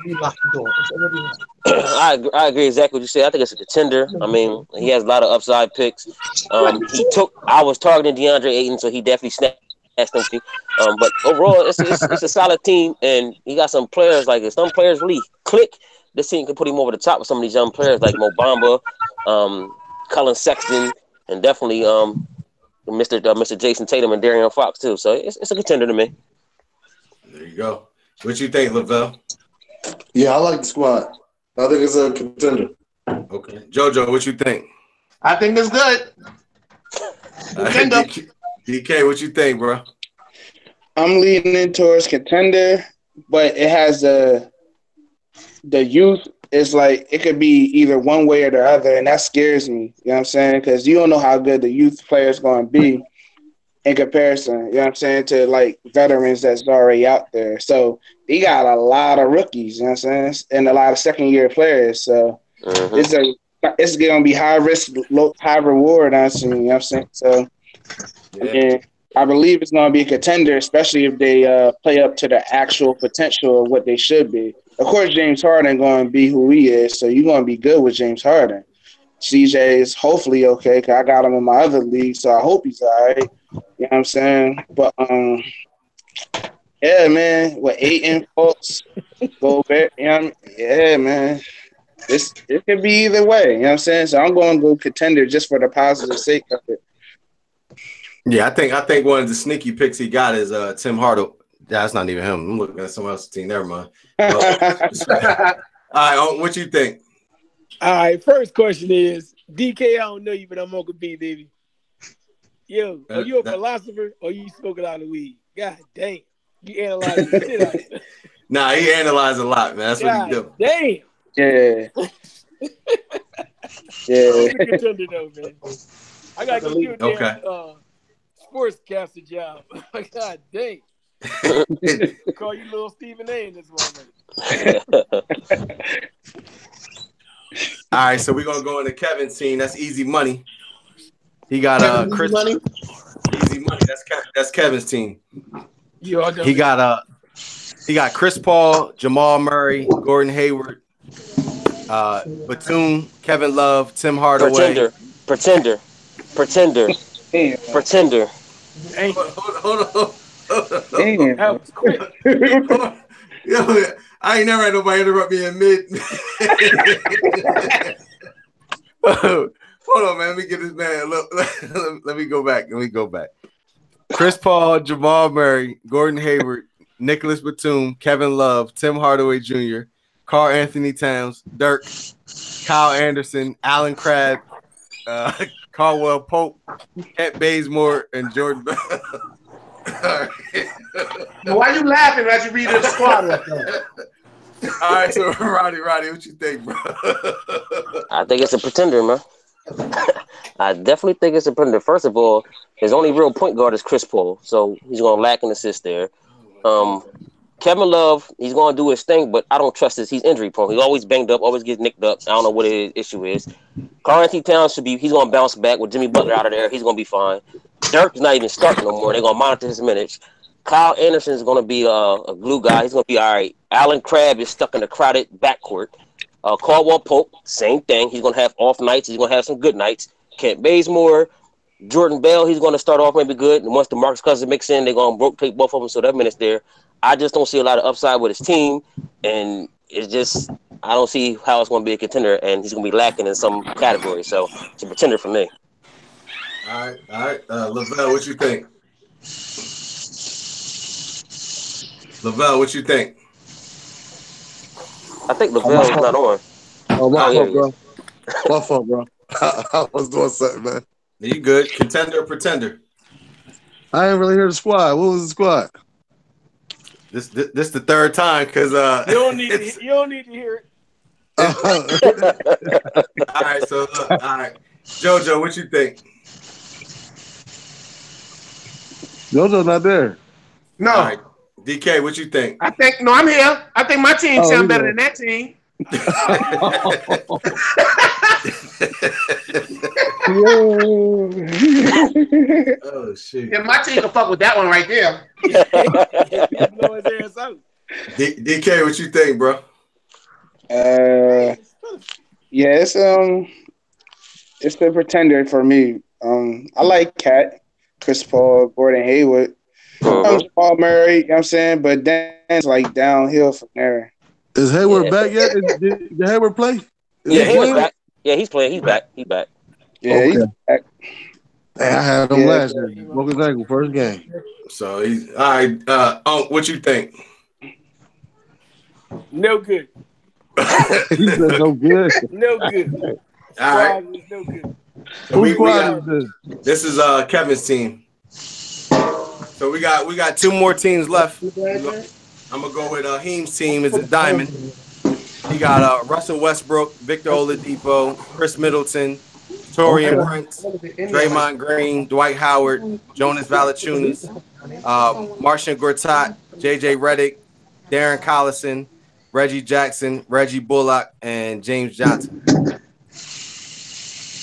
I agree exactly what you said. I think it's a contender. I mean, he has a lot of upside picks. I was targeting DeAndre Ayton, so he definitely snapped. But overall, it's a solid team, and he got some players. Like if some players really click, this team can put him over the top with some of these young players like Mo Bamba, Colin Sexton, and definitely Mr. Jason Tatum and De'Aaron Fox too. So it's a contender to me. There you go. What you think, Lavelle? Yeah, I like the squad. I think it's a contender. Okay, JoJo, what you think? I think it's good. Contender. DK, what you think, bro? I'm leaning towards contender, but it has the youth. It's like it could be either one way or the other, and that scares me. You know what I'm saying? Because you don't know how good the youth player is going to be in comparison. You know what I'm saying, to like veterans that's already out there. So he got a lot of rookies. You know what I'm saying, and a lot of second-year players. So it's going to be high risk, high reward. You know what I'm saying? So. Yeah. I believe it's going to be a contender, especially if they play up to the actual potential of what they should be. Of course, James Harden going to be who he is, so you're going to be good with James Harden. CJ is hopefully okay because I got him in my other league, so I hope he's all right. You know what I'm saying? But, yeah, man, with Ayton, folks, Gobert, you know what I mean? Yeah, man. It could be either way, you know what I'm saying? So I'm going to go contender just for the positive sake of it. Yeah, I think one of the sneaky picks he got is Tim Hardaway. That's not even him. I'm looking at someone else's team. Never mind. All right, what you think? All right, first question is, DK, I don't know you, but I'm Uncle B, baby. Yo, are you a philosopher or you smoke a lot of weed? God dang. You analyze the shit out of it. Nah, he analyzed a lot, man. That's what he do. Damn. Yeah. Yeah. Contender though, man. I got to give you a damn sportscaster job. God dang. Call you little Stephen A in this moment. All right, so we're gonna go into Kevin's team. That's easy money. He got Chris Money. Easy money. That's Kevin's team. He got Chris Paul, Jamal Murray, Gordon Hayward, Batum, Kevin Love, Tim Hardaway. Pretender. Hold on. Damn. That was quick. Yo, I ain't never had nobody interrupt me in mid. Hold on, man. Let me get this man. Look, let me go back. Chris Paul, Jamal Murray, Gordon Hayward, Nicholas Batum, Kevin Love, Tim Hardaway Jr., Karl Anthony Towns, Dirk, Kyle Anderson, Alan Crabb, Caldwell Pope, Kent Bazemore, and Jordan Bell. Why you laughing as you read the squad like that? All right, so Roddy, what you think, bro? I think it's a pretender, man. I definitely think it's a pretender. First of all, his only real point guard is Chris Paul, so he's going to lack an assist there. Kevin Love, he's going to do his thing, but I don't trust this. He's injury prone. He's always banged up, always gets nicked up. I don't know what his issue is. Karl Anthony Towns he's going to bounce back with Jimmy Butler out of there. He's going to be fine. Dirk's not even starting no more. They're going to monitor his minutes. Kyle Anderson is going to be a glue guy. He's going to be all right. Alan Crabb is stuck in a crowded backcourt. Caldwell Pope, same thing. He's going to have off nights. He's going to have some good nights. Kent Bazemore, Jordan Bell, he's going to start off maybe good. And once DeMarcus Cousins mix in, they're going to rotate both of them, so that minute's there. I just don't see a lot of upside with his team, and it's just I don't see how it's going to be a contender, and he's going to be lacking in some category. So it's a pretender for me. All right. Lavelle, what you think? Lavelle, what you think? I think Lavelle's not on. Oh, my fault, yeah. bro. My fault, bro. I was doing something, man. You good? Contender or pretender? I didn't really hear the squad. What was the squad? This the third time because you don't need to hear it. All right, so look, all right, JoJo, what you think? JoJo's not there. No. All right. DK, what you think? I'm here. I think my team sounds better than that team. Oh shit! Yeah, my team can fuck with that one right there. DK, what you think, bro? Yeah, it's the pretender for me. I like Cat, Chris Paul, Gordon Hayward, Paul Murray. You know what I'm saying, but then it's like downhill from there. Is Hayward back yet? Did Hayward play? Hayward's back. Yeah, he's playing. He's back. He's back. Yeah, he's back. Hey, I had him last year. Broke his ankle first game. So he's all right. What you think? No good. He said no good. No good. All right. No good. So this is Kevin's team. So we got two more teams left. I'm gonna go with Heem's team. Is a diamond. He got Russell Westbrook, Victor Oladipo, Chris Middleton, Torian Prince, Draymond Green, Dwight Howard, Jonas Valanciunas, Marcin Gortat, JJ Redick, Darren Collison, Reggie Jackson, Reggie Bullock, and James Johnson.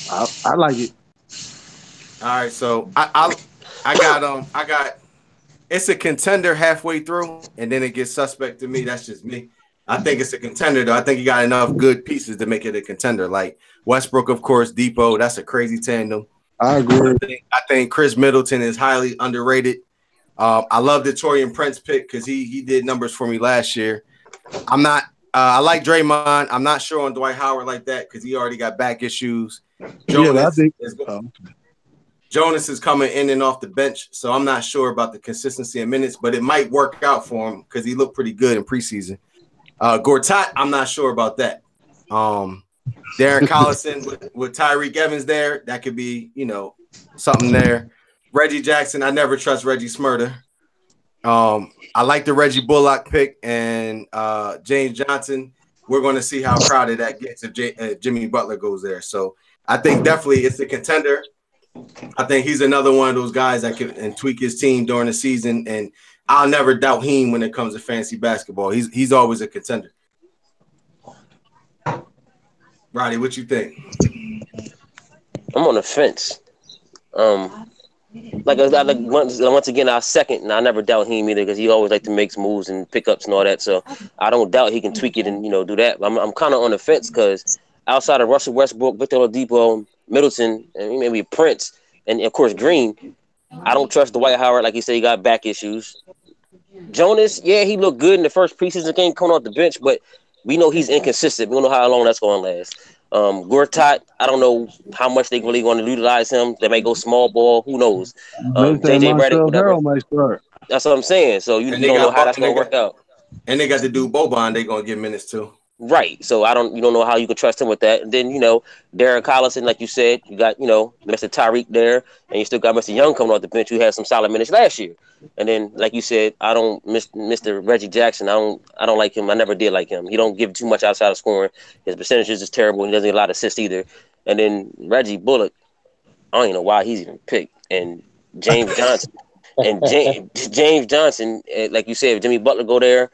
I like it. All right, so I got it's a contender halfway through, and then it gets suspect to me. That's just me. I think it's a contender, though. I think you got enough good pieces to make it a contender. Like Westbrook, of course, Depot. That's a crazy tandem. I agree. I think Chris Middleton is highly underrated. I love the Torian Prince pick because he did numbers for me last year. I like Draymond. I'm not sure on Dwight Howard like that because he already got back issues. Jonas is coming in and off the bench, so I'm not sure about the consistency in minutes, but it might work out for him because he looked pretty good in preseason. Gortat, I'm not sure about that. Darren Collison with Tyreek Evans there, that could be, something there. Reggie Jackson, I never trust Reggie Smurder. I like the Reggie Bullock pick and James Johnson. We're going to see how crowded that gets if Jimmy Butler goes there. So I think definitely it's a contender. I think he's another one of those guys that can tweak his team during the season, and I'll never doubt him when it comes to fantasy basketball. He's always a contender. Roddy, what you think? I'm on the fence. Once again, I'll second, and I never doubt him either because he always like to make moves and pickups and all that. So I don't doubt he can tweak it and do that. I'm kind of on the fence because outside of Russell Westbrook, Victor Oladipo, Middleton, and maybe Prince, and of course Green, I don't trust Dwight Howard. Like you said, he got back issues. Jonas, yeah, he looked good in the first preseason game coming off the bench, but we know he's inconsistent. We don't know how long that's going to last. Gortat, I don't know how much they really going to utilize him. They may go small ball. Who knows? JJ Redick, whatever. That's what I'm saying. So you don't know how that's going to work out. And they got to do Boban. They're going to get minutes too. Right. So you don't know how you can trust him with that. And then, Darren Collison, like you said, you got, Mr. Tyreek there, and you still got Mr. Young coming off the bench who had some solid minutes last year. And then, like you said, I don't Mr. Reggie Jackson. I don't like him. I never did like him. He don't give too much outside of scoring. His percentages is terrible. He doesn't get a lot of assists either. And then Reggie Bullock, I don't even know why he's even picked. And James Johnson. James Johnson, like you said, if Jimmy Butler go there,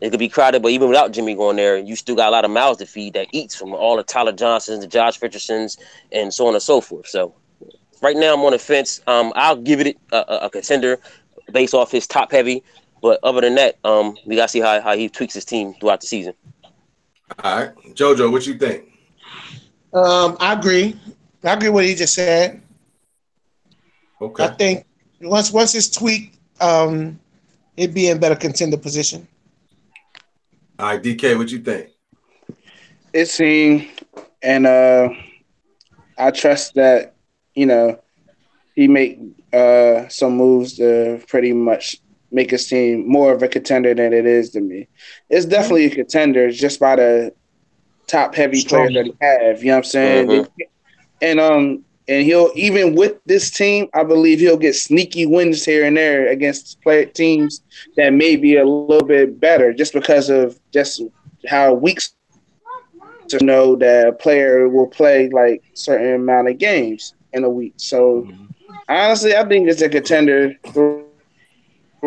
it could be crowded, but even without Jimmy going there, you still got a lot of mouths to feed that eats from all the Tyler Johnsons, the Josh Richardsons, and so on and so forth. So right now I'm on the fence. I'll give it a contender based off his top heavy, but other than that, we gotta see how he tweaks his team throughout the season. All right, JoJo, what you think? I agree. I agree with what he just said. Okay. I think once it's tweaked, it'd be in better contender position. All right, DK, what you think? It seemed, and I trust that he make some moves to pretty much make his team more of a contender than it is to me. It's definitely a contender just by the top heavy players that he have. You know what I'm saying? And he'll, even with this team, I believe he'll get sneaky wins here and there against teams that may be a little bit better just because of just how weak to know that a player will play like certain amount of games in a week. So honestly, I think it's a contender to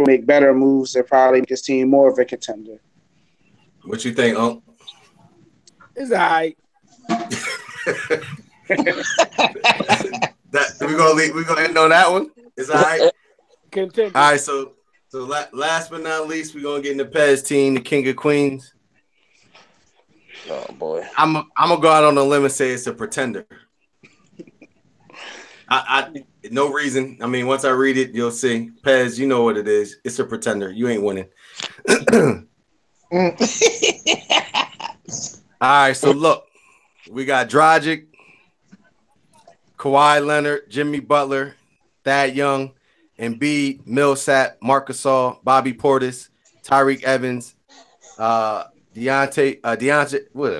make better moves and probably make his team more of a contender. What you think, Unc? It's all right. We're gonna end on that one. It's all right. Contender. All right, so last but not least, we're gonna get in the Pez team, the King of Queens. Oh boy. I'm gonna go out on a limb and say it's a pretender. I no reason. I mean, once I read it, you'll see. Pez, you know what it is. It's a pretender. You ain't winning. All right, so look, we got Dragic, Kawhi Leonard, Jimmy Butler, Thad Young, Embiid, Millsap, Marc Gasol, Bobby Portis, Tyreke Evans, Dejounte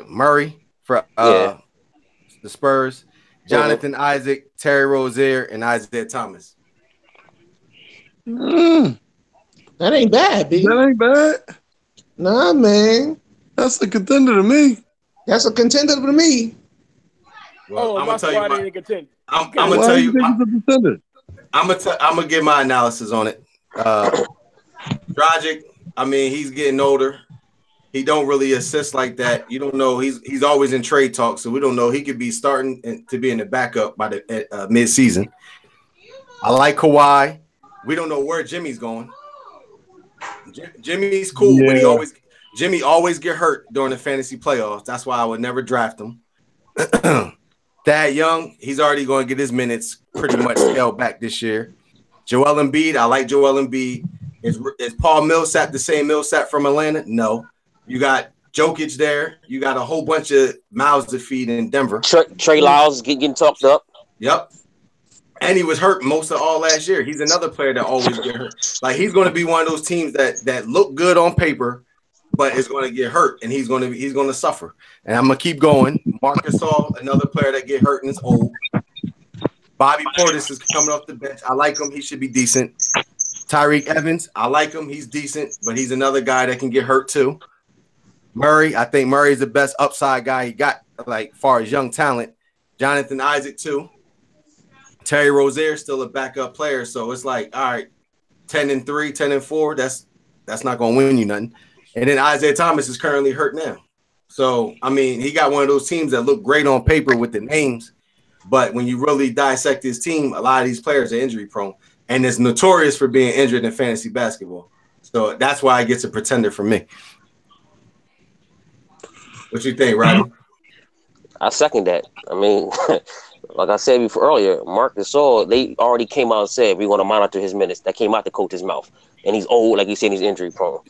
Murray for the Spurs, Jonathan Isaac, Terry Rozier, and Isaiah Thomas. That ain't bad, B. That ain't bad. Nah, man. That's a contender to me. That's a contender to me. Well, I'm gonna tell you. I'm Why gonna tell do you. think it's a contender? I'm gonna give my analysis on it. Dragic, I mean, he's getting older. He don't really assist like that. You don't know. He's always in trade talk, so we don't know. He could be starting to be in the backup by the mid-season. I like Kawhi. We don't know where Jimmy's going. Jimmy's cool, but Jimmy always get hurt during the fantasy playoffs. That's why I would never draft him. Thad Young, he's already going to get his minutes pretty much scaled back this year. Joel Embiid, I like Joel Embiid. Is Paul Millsap the same Millsap from Atlanta? No. You got Jokic there. You got a whole bunch of mouths to feed in Denver. Trey Lyles getting talked up. Yep. And he was hurt most of all last year. He's another player that always get hurt. Like, he's going to be one of those teams that look good on paper, but is going to get hurt, and he's going to suffer. And I'm going to keep going. Marc Gasol, another player that get hurt and is old. Bobby Portis is coming off the bench. I like him. He should be decent. Tyreke Evans, I like him. He's decent, but he's another guy that can get hurt too. Murray, I think Murray is the best upside guy he got, like, far as young talent. Jonathan Isaac too. Terry Rozier still a backup player, so it's like, all right, 10-3, 10-4. That's not gonna win you nothing. And then Isaiah Thomas is currently hurt now. So I mean, he got one of those teams that look great on paper with the names, but when you really dissect his team, a lot of these players are injury prone, and it's notorious for being injured in fantasy basketball. So that's why it gets a pretender for me. What you think, Rodney? I second that. I mean, like I said before earlier, Marc Gasol, they already came out and said we want to monitor his minutes. That came out the coach's mouth. And he's old, like you said, he's injury prone.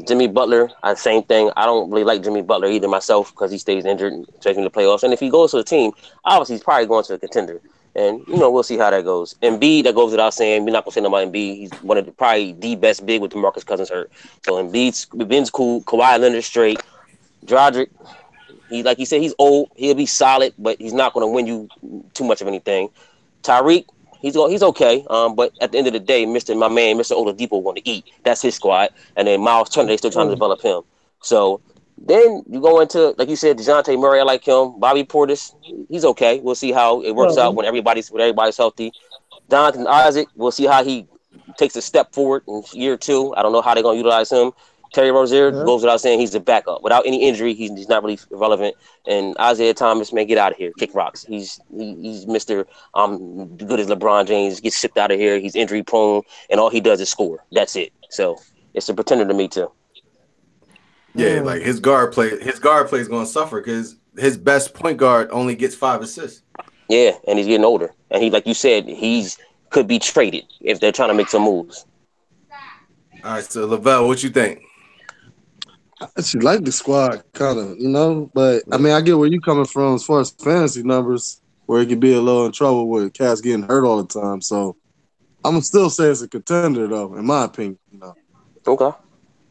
Jimmy Butler, same thing. I don't really like Jimmy Butler either myself because he stays injured, especially in the playoffs. And if he goes to a team, obviously he's probably going to a contender. And, we'll see how that goes. Embiid, that goes without saying. We're not going to say nothing about Embiid. He's one of probably the best big with DeMarcus Cousins hurt. So Embiid's cool. Kawhi Leonard straight. Dragic, like you said, he's old. He'll be solid, but he's not going to win you too much of anything. Tyreke, he's okay. But at the end of the day, Mr. Oladipo want to eat. That's his squad. And then Miles Turner, they're still trying to develop him. So then you go into, like you said, DeJounte Murray, I like him. Bobby Portis, he's okay. We'll see how it works out when everybody's healthy. Jonathan Isaac, we'll see how he takes a step forward in year 2. I don't know how they're going to utilize him. Terry Rozier goes without saying he's a backup. Without any injury, he's not really relevant. And Isaiah Thomas, man, get out of here. Kick rocks. He's Mr. Good as LeBron James. Gets shipped out of here. He's injury prone, and all he does is score. That's it. So it's a pretender to me too. Yeah, like his guard play is going to suffer because his best point guard only gets 5 assists. Yeah, and he's getting older. And he, like you said, he's could be traded if they're trying to make some moves. All right, so Lavelle, what you think? I actually like the squad, kind of, but I mean, I get where you coming from as far as fantasy numbers, where it could be a little in trouble with cats getting hurt all the time. So I'm gonna still say it's a contender, though, in my opinion. Okay.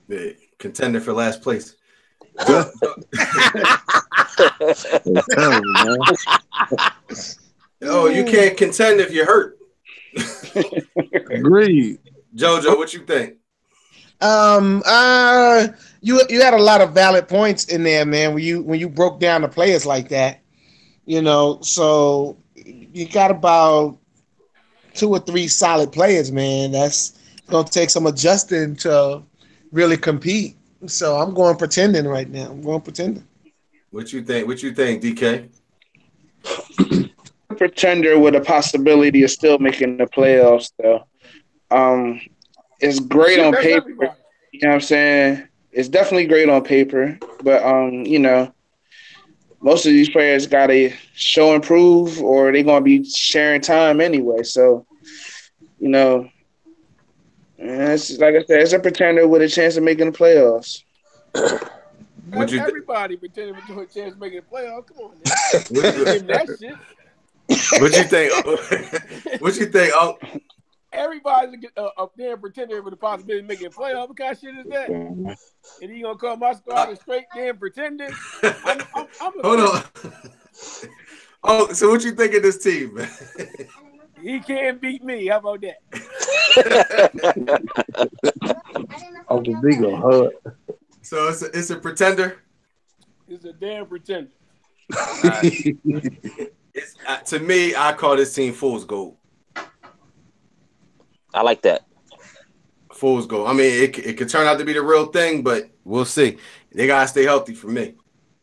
Yeah, contender for last place. Oh, you can't contend if you're hurt. Agreed. JoJo, what you think? You had a lot of valid points in there, man. When you broke down the players like that, so you got about 2 or 3 solid players, man. That's gonna take some adjusting to really compete. So I'm going pretending right now. I'm going pretending. What you think? What you think, DK? Pretender with a possibility of still making the playoffs, though. It's great on paper. Everybody. You know what I'm saying? It's definitely great on paper, but most of these players gotta show and prove, or they're gonna be sharing time anyway. So, it's like I said, it's a pretender with a chance of making the playoffs. Everybody pretending to a chance of making the playoffs. Come on, man. That shit. What you think? What you think? Everybody's up there pretending with the possibility of making a playoff. What kind of shit is that? And you gonna call my squad a straight damn pretender? Hold on. Oh, so what you think of this team, man? He can't beat me. How about that? Uncle B go hard. So it's a pretender. It's a damn pretender. To me, I call this team fool's gold. I like that. Fool's gold. I mean, it could turn out to be the real thing, but we'll see. They gotta stay healthy for me.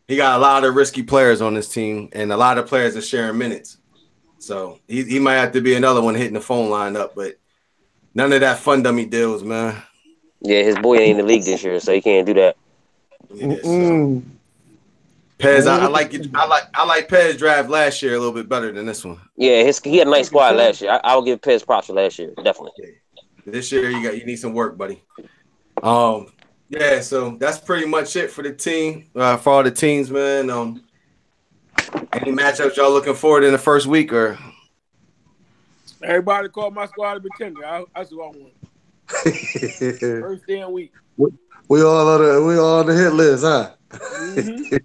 He got a lot of risky players on this team, and a lot of players are sharing minutes. So he might have to be another one hitting the phone line up, but none of that fun dummy deals, man. Yeah, his boy ain't in the league this year, so he can't do that. Yeah, so. Pez, I like Pez draft last year a little bit better than this one. Yeah, he had a nice squad last year. I'll give Pez props for last year, definitely. Yeah. This year you need some work, buddy. Yeah, so that's pretty much it for the team, for all the teams, man. Any matchups y'all looking forward in the first week, or everybody call my squad a pretender. That's what I want. First damn week. We all on the hit list, huh? Mm-hmm.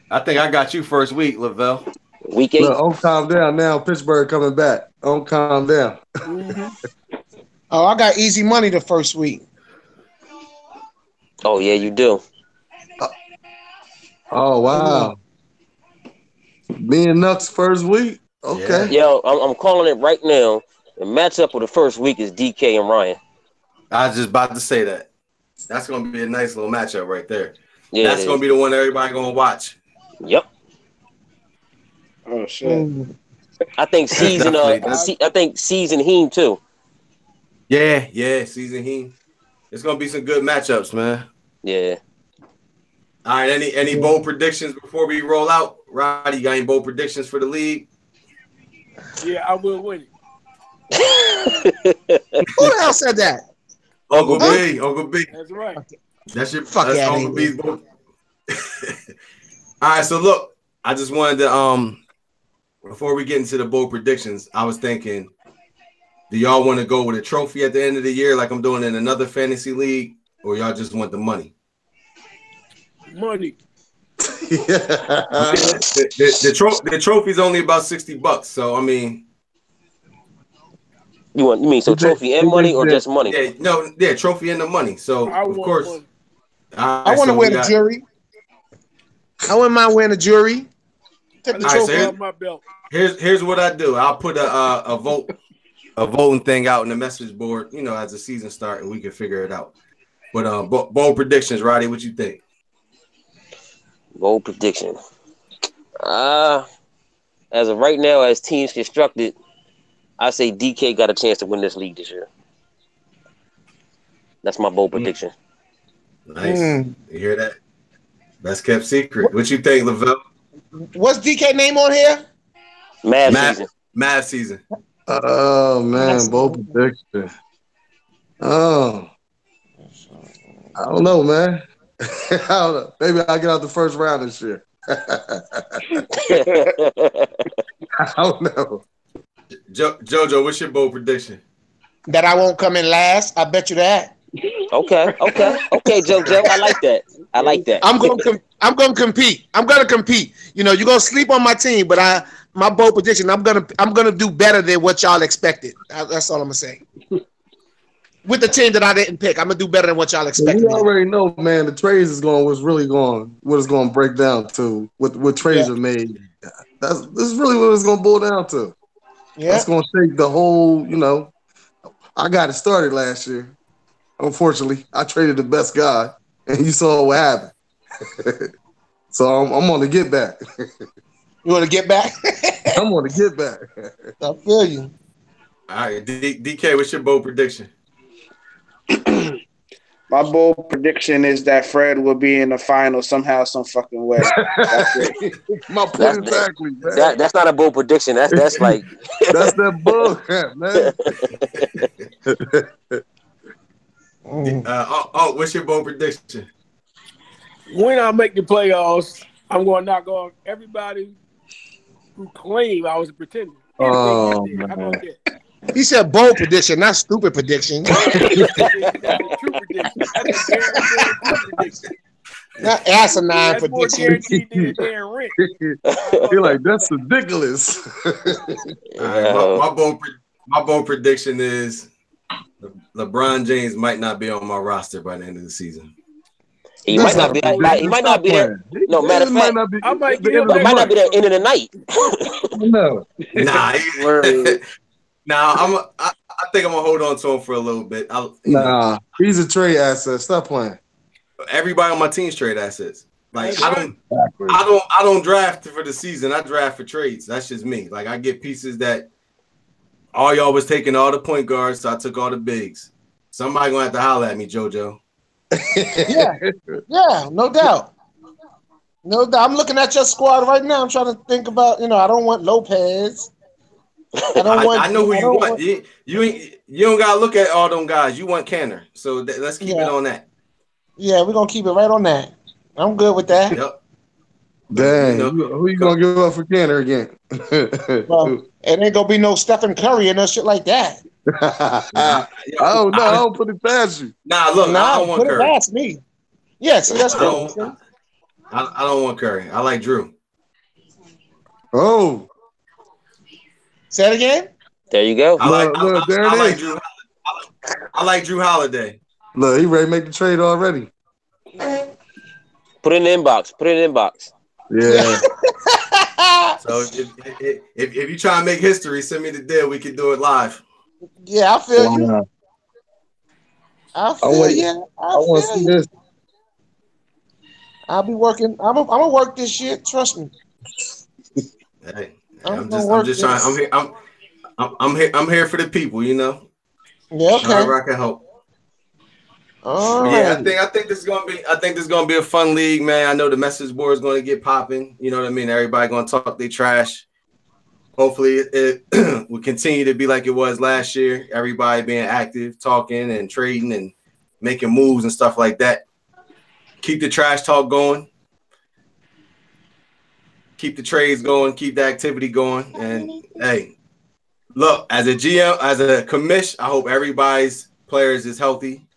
I think I got you first week, Lavelle. Week 8. Look, don't calm down now. Pittsburgh coming back. Don't calm down. Mm-hmm. Oh, I got easy money the first week. Oh yeah, you do. Oh wow. Me and Nuts first week. Okay. Yeah. Yo, I'm calling it right now. The matchup for the first week is DK and Ryan. I was just about to say that. That's gonna be a nice little matchup right there. Yeah, that's gonna be the one everybody gonna watch. Yep. Oh shit. I think season Heem too. Yeah, season Heem. It's gonna be some good matchups, man. Yeah. All right, any bold predictions before we roll out? Roddy, you got any bold predictions for the league? Yeah, I will win it. Who the hell said that? Uncle B. Uncle B. That's right. That's your Fuck that's out Uncle of B's bold. All right, so look, I just wanted to before we get into the bold predictions, I was thinking, do y'all want to go with a trophy at the end of the year like I'm doing in another fantasy league, or y'all just want the money? Money. The trophy's only about $60, so I mean, you mean trophy and money or just money? Yeah, trophy and the money. So of course, I want to win a jury. I wouldn't mind winning a jury. Take the trophy so off my belt. Here's what I do. I'll put a voting thing out in the message board, as the season starts, and we can figure it out. But bold predictions, Roddy, what you think? Bold prediction. As of right now, as teams constructed, I say DK got a chance to win this league this year. That's my bold prediction. Nice. You hear that? Best kept secret. What you think, Lavelle? What's DK name on here? Mavs season. Mavs season. Oh man, bold prediction. Oh, I don't know, man. I don't know. Maybe I'll get out the first round this year. I don't know. Jojo, what's your bold prediction? That I won't come in last. I bet you that. Okay, JoJo. I like that. I'm gonna compete. I'm gonna compete. You know, you're gonna sleep on my team, but my bold prediction, I'm gonna do better than what y'all expected. That's all I'm gonna say. With the team that I didn't pick, I'm gonna do better than what y'all expected. We already know, man. The trades is going. What it's going to break down to. What trades are made. This is really what it's going to boil down to. Yeah, it's going to shake the whole. You know, I got it started last year. Unfortunately, I traded the best guy, and you saw what happened. So I'm on to get back. You want to get back? I'm on to get back. I feel you. All right, DK, what's your bold prediction? My bold prediction is that Fred will be in the final somehow, some fucking way. That's it. My point exactly. That's not a bold prediction. That's like that's that bull, man. What's your bold prediction? When I make the playoffs, I'm going to knock off everybody who claimed I was a pretender. Oh, How about that? He said bold prediction, not stupid prediction. That's a true prediction. That's a guaranteed prediction. Not asinine That's more prediction. guaranteed than your damn rent. You're like, that's ridiculous. My bold prediction is LeBron James might not be on my roster by the end of the season. He might not be. He might not be there. No, matter of fact, I might he might not be there end of the night. No. I think I'm gonna hold on to him for a little bit. He's a trade asset. Stop playing. Everybody on my team's trade assets. Like I don't draft for the season. I draft for trades. That's just me. Like I get pieces that all y'all was taking all the point guards, so I took all the bigs. Somebody gonna have to holler at me, JoJo. Yeah, no doubt. No doubt. I'm looking at your squad right now. I'm trying to think about, I don't want Lopez. I know who you want. You don't gotta look at all them guys. You want Canner. So let's keep it on that. Yeah, we're gonna keep it right on that. I'm good with that. Yep. Dang, who you gonna give up for Canner again? Well, it ain't gonna be no Stephen Curry and no shit like that. I don't put it past you. I don't want Curry. Past me. Yeah, so that's cool. I don't want Curry. I like Drew. Oh. Say it again. There you go. I like Drew Holiday. Look, he ready to make the trade already. Put it in the inbox. Yeah. So if you try to make history, send me the deal. We can do it live. Yeah, I feel you. I want to see this. I'll be working. I'm gonna work this shit. Trust me. Hey, I'm just trying. I'm here for the people. Yeah. Okay. However I can help. Yeah, I think this is gonna be a fun league, man. I know the message board is gonna get popping. You know what I mean? Everybody gonna talk their trash. Hopefully it will continue to be like it was last year. Everybody being active, talking and trading and making moves and stuff like that. Keep the trash talk going. Keep the trades going. Keep the activity going. And hey, look, as a GM, as a commish, I hope everybody's players is healthy.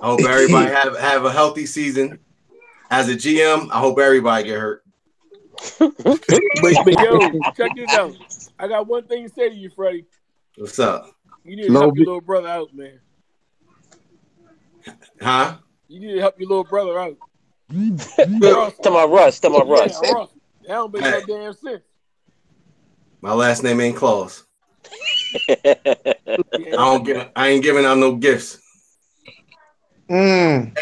I hope everybody have a healthy season. As a GM, I hope everybody get hurt. but yo, check this out. I got one thing to say to you, Freddie. What's up? You need to help your little brother out, man. Huh? You need to help your little brother out. To my Russ. Yeah, Russ. That don't make no damn sense. My last name ain't Claus. I ain't giving out no gifts. And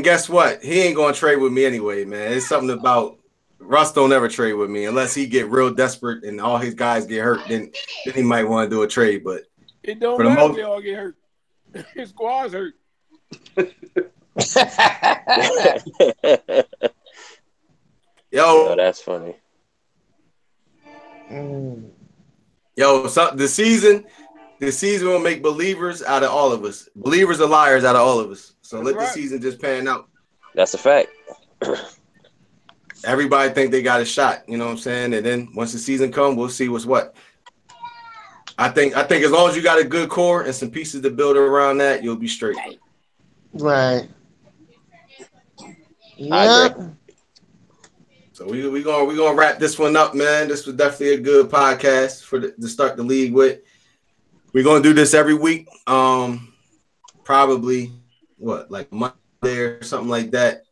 guess what? He ain't gonna trade with me anyway, man. It's something about Russ don't ever trade with me unless he get real desperate and all his guys get hurt. Then he might want to do a trade. But it don't matter if they all get hurt. His squad's hurt. Yo, that's funny. Yo, the season will make believers out of all of us. Believers are liars out of all of us. So let the season just pan out. That's a fact. Everybody think they got a shot, you know what I'm saying? And then once the season comes, we'll see what's what. I think as long as you got a good core and some pieces to build around that, you'll be straight. Right. Yeah. So we gonna wrap this one up, man. This was definitely a good podcast to start the league with. We're gonna do this every week. Probably like Monday or something like that.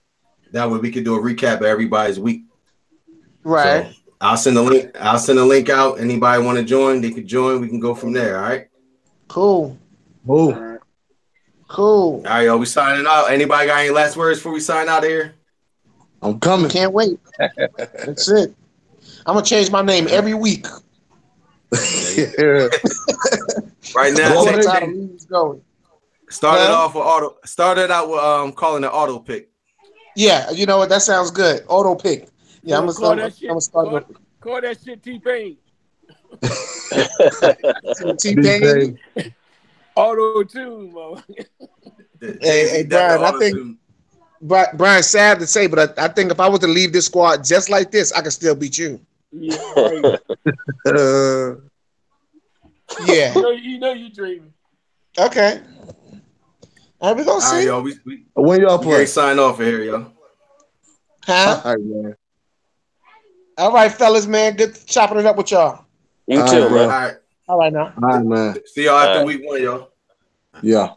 That way we could do a recap of everybody's week. Right. So I'll send the link. I'll send a link out. Anybody want to join? They could join. We can go from there. All right. Cool. Oh. Cool. All right, yo. We signing out. Anybody got any last words before we sign out of here? I'm coming. Can't wait. That's it. I'm gonna change my name every week. Yeah. Right now, Started out with calling it auto pick. Yeah, you know what? That sounds good. Auto pick. Yeah, I'm gonna start. Call that shit T-Pain. T-Pain. Auto tune, man. Hey, Brian. I think Brian, sad to say, but I think if I was to leave this squad just like this, I could still beat you. Yeah. Right. Yeah. You know you dreaming. Okay. All right, we gonna see. Yo, when y'all play? Sign off of here, yo. Huh? All right, man. All right, fellas, man. Good chopping it up with y'all. You too, man. All right. All right now. All right, man. See y'all after week 1, y'all. Yeah.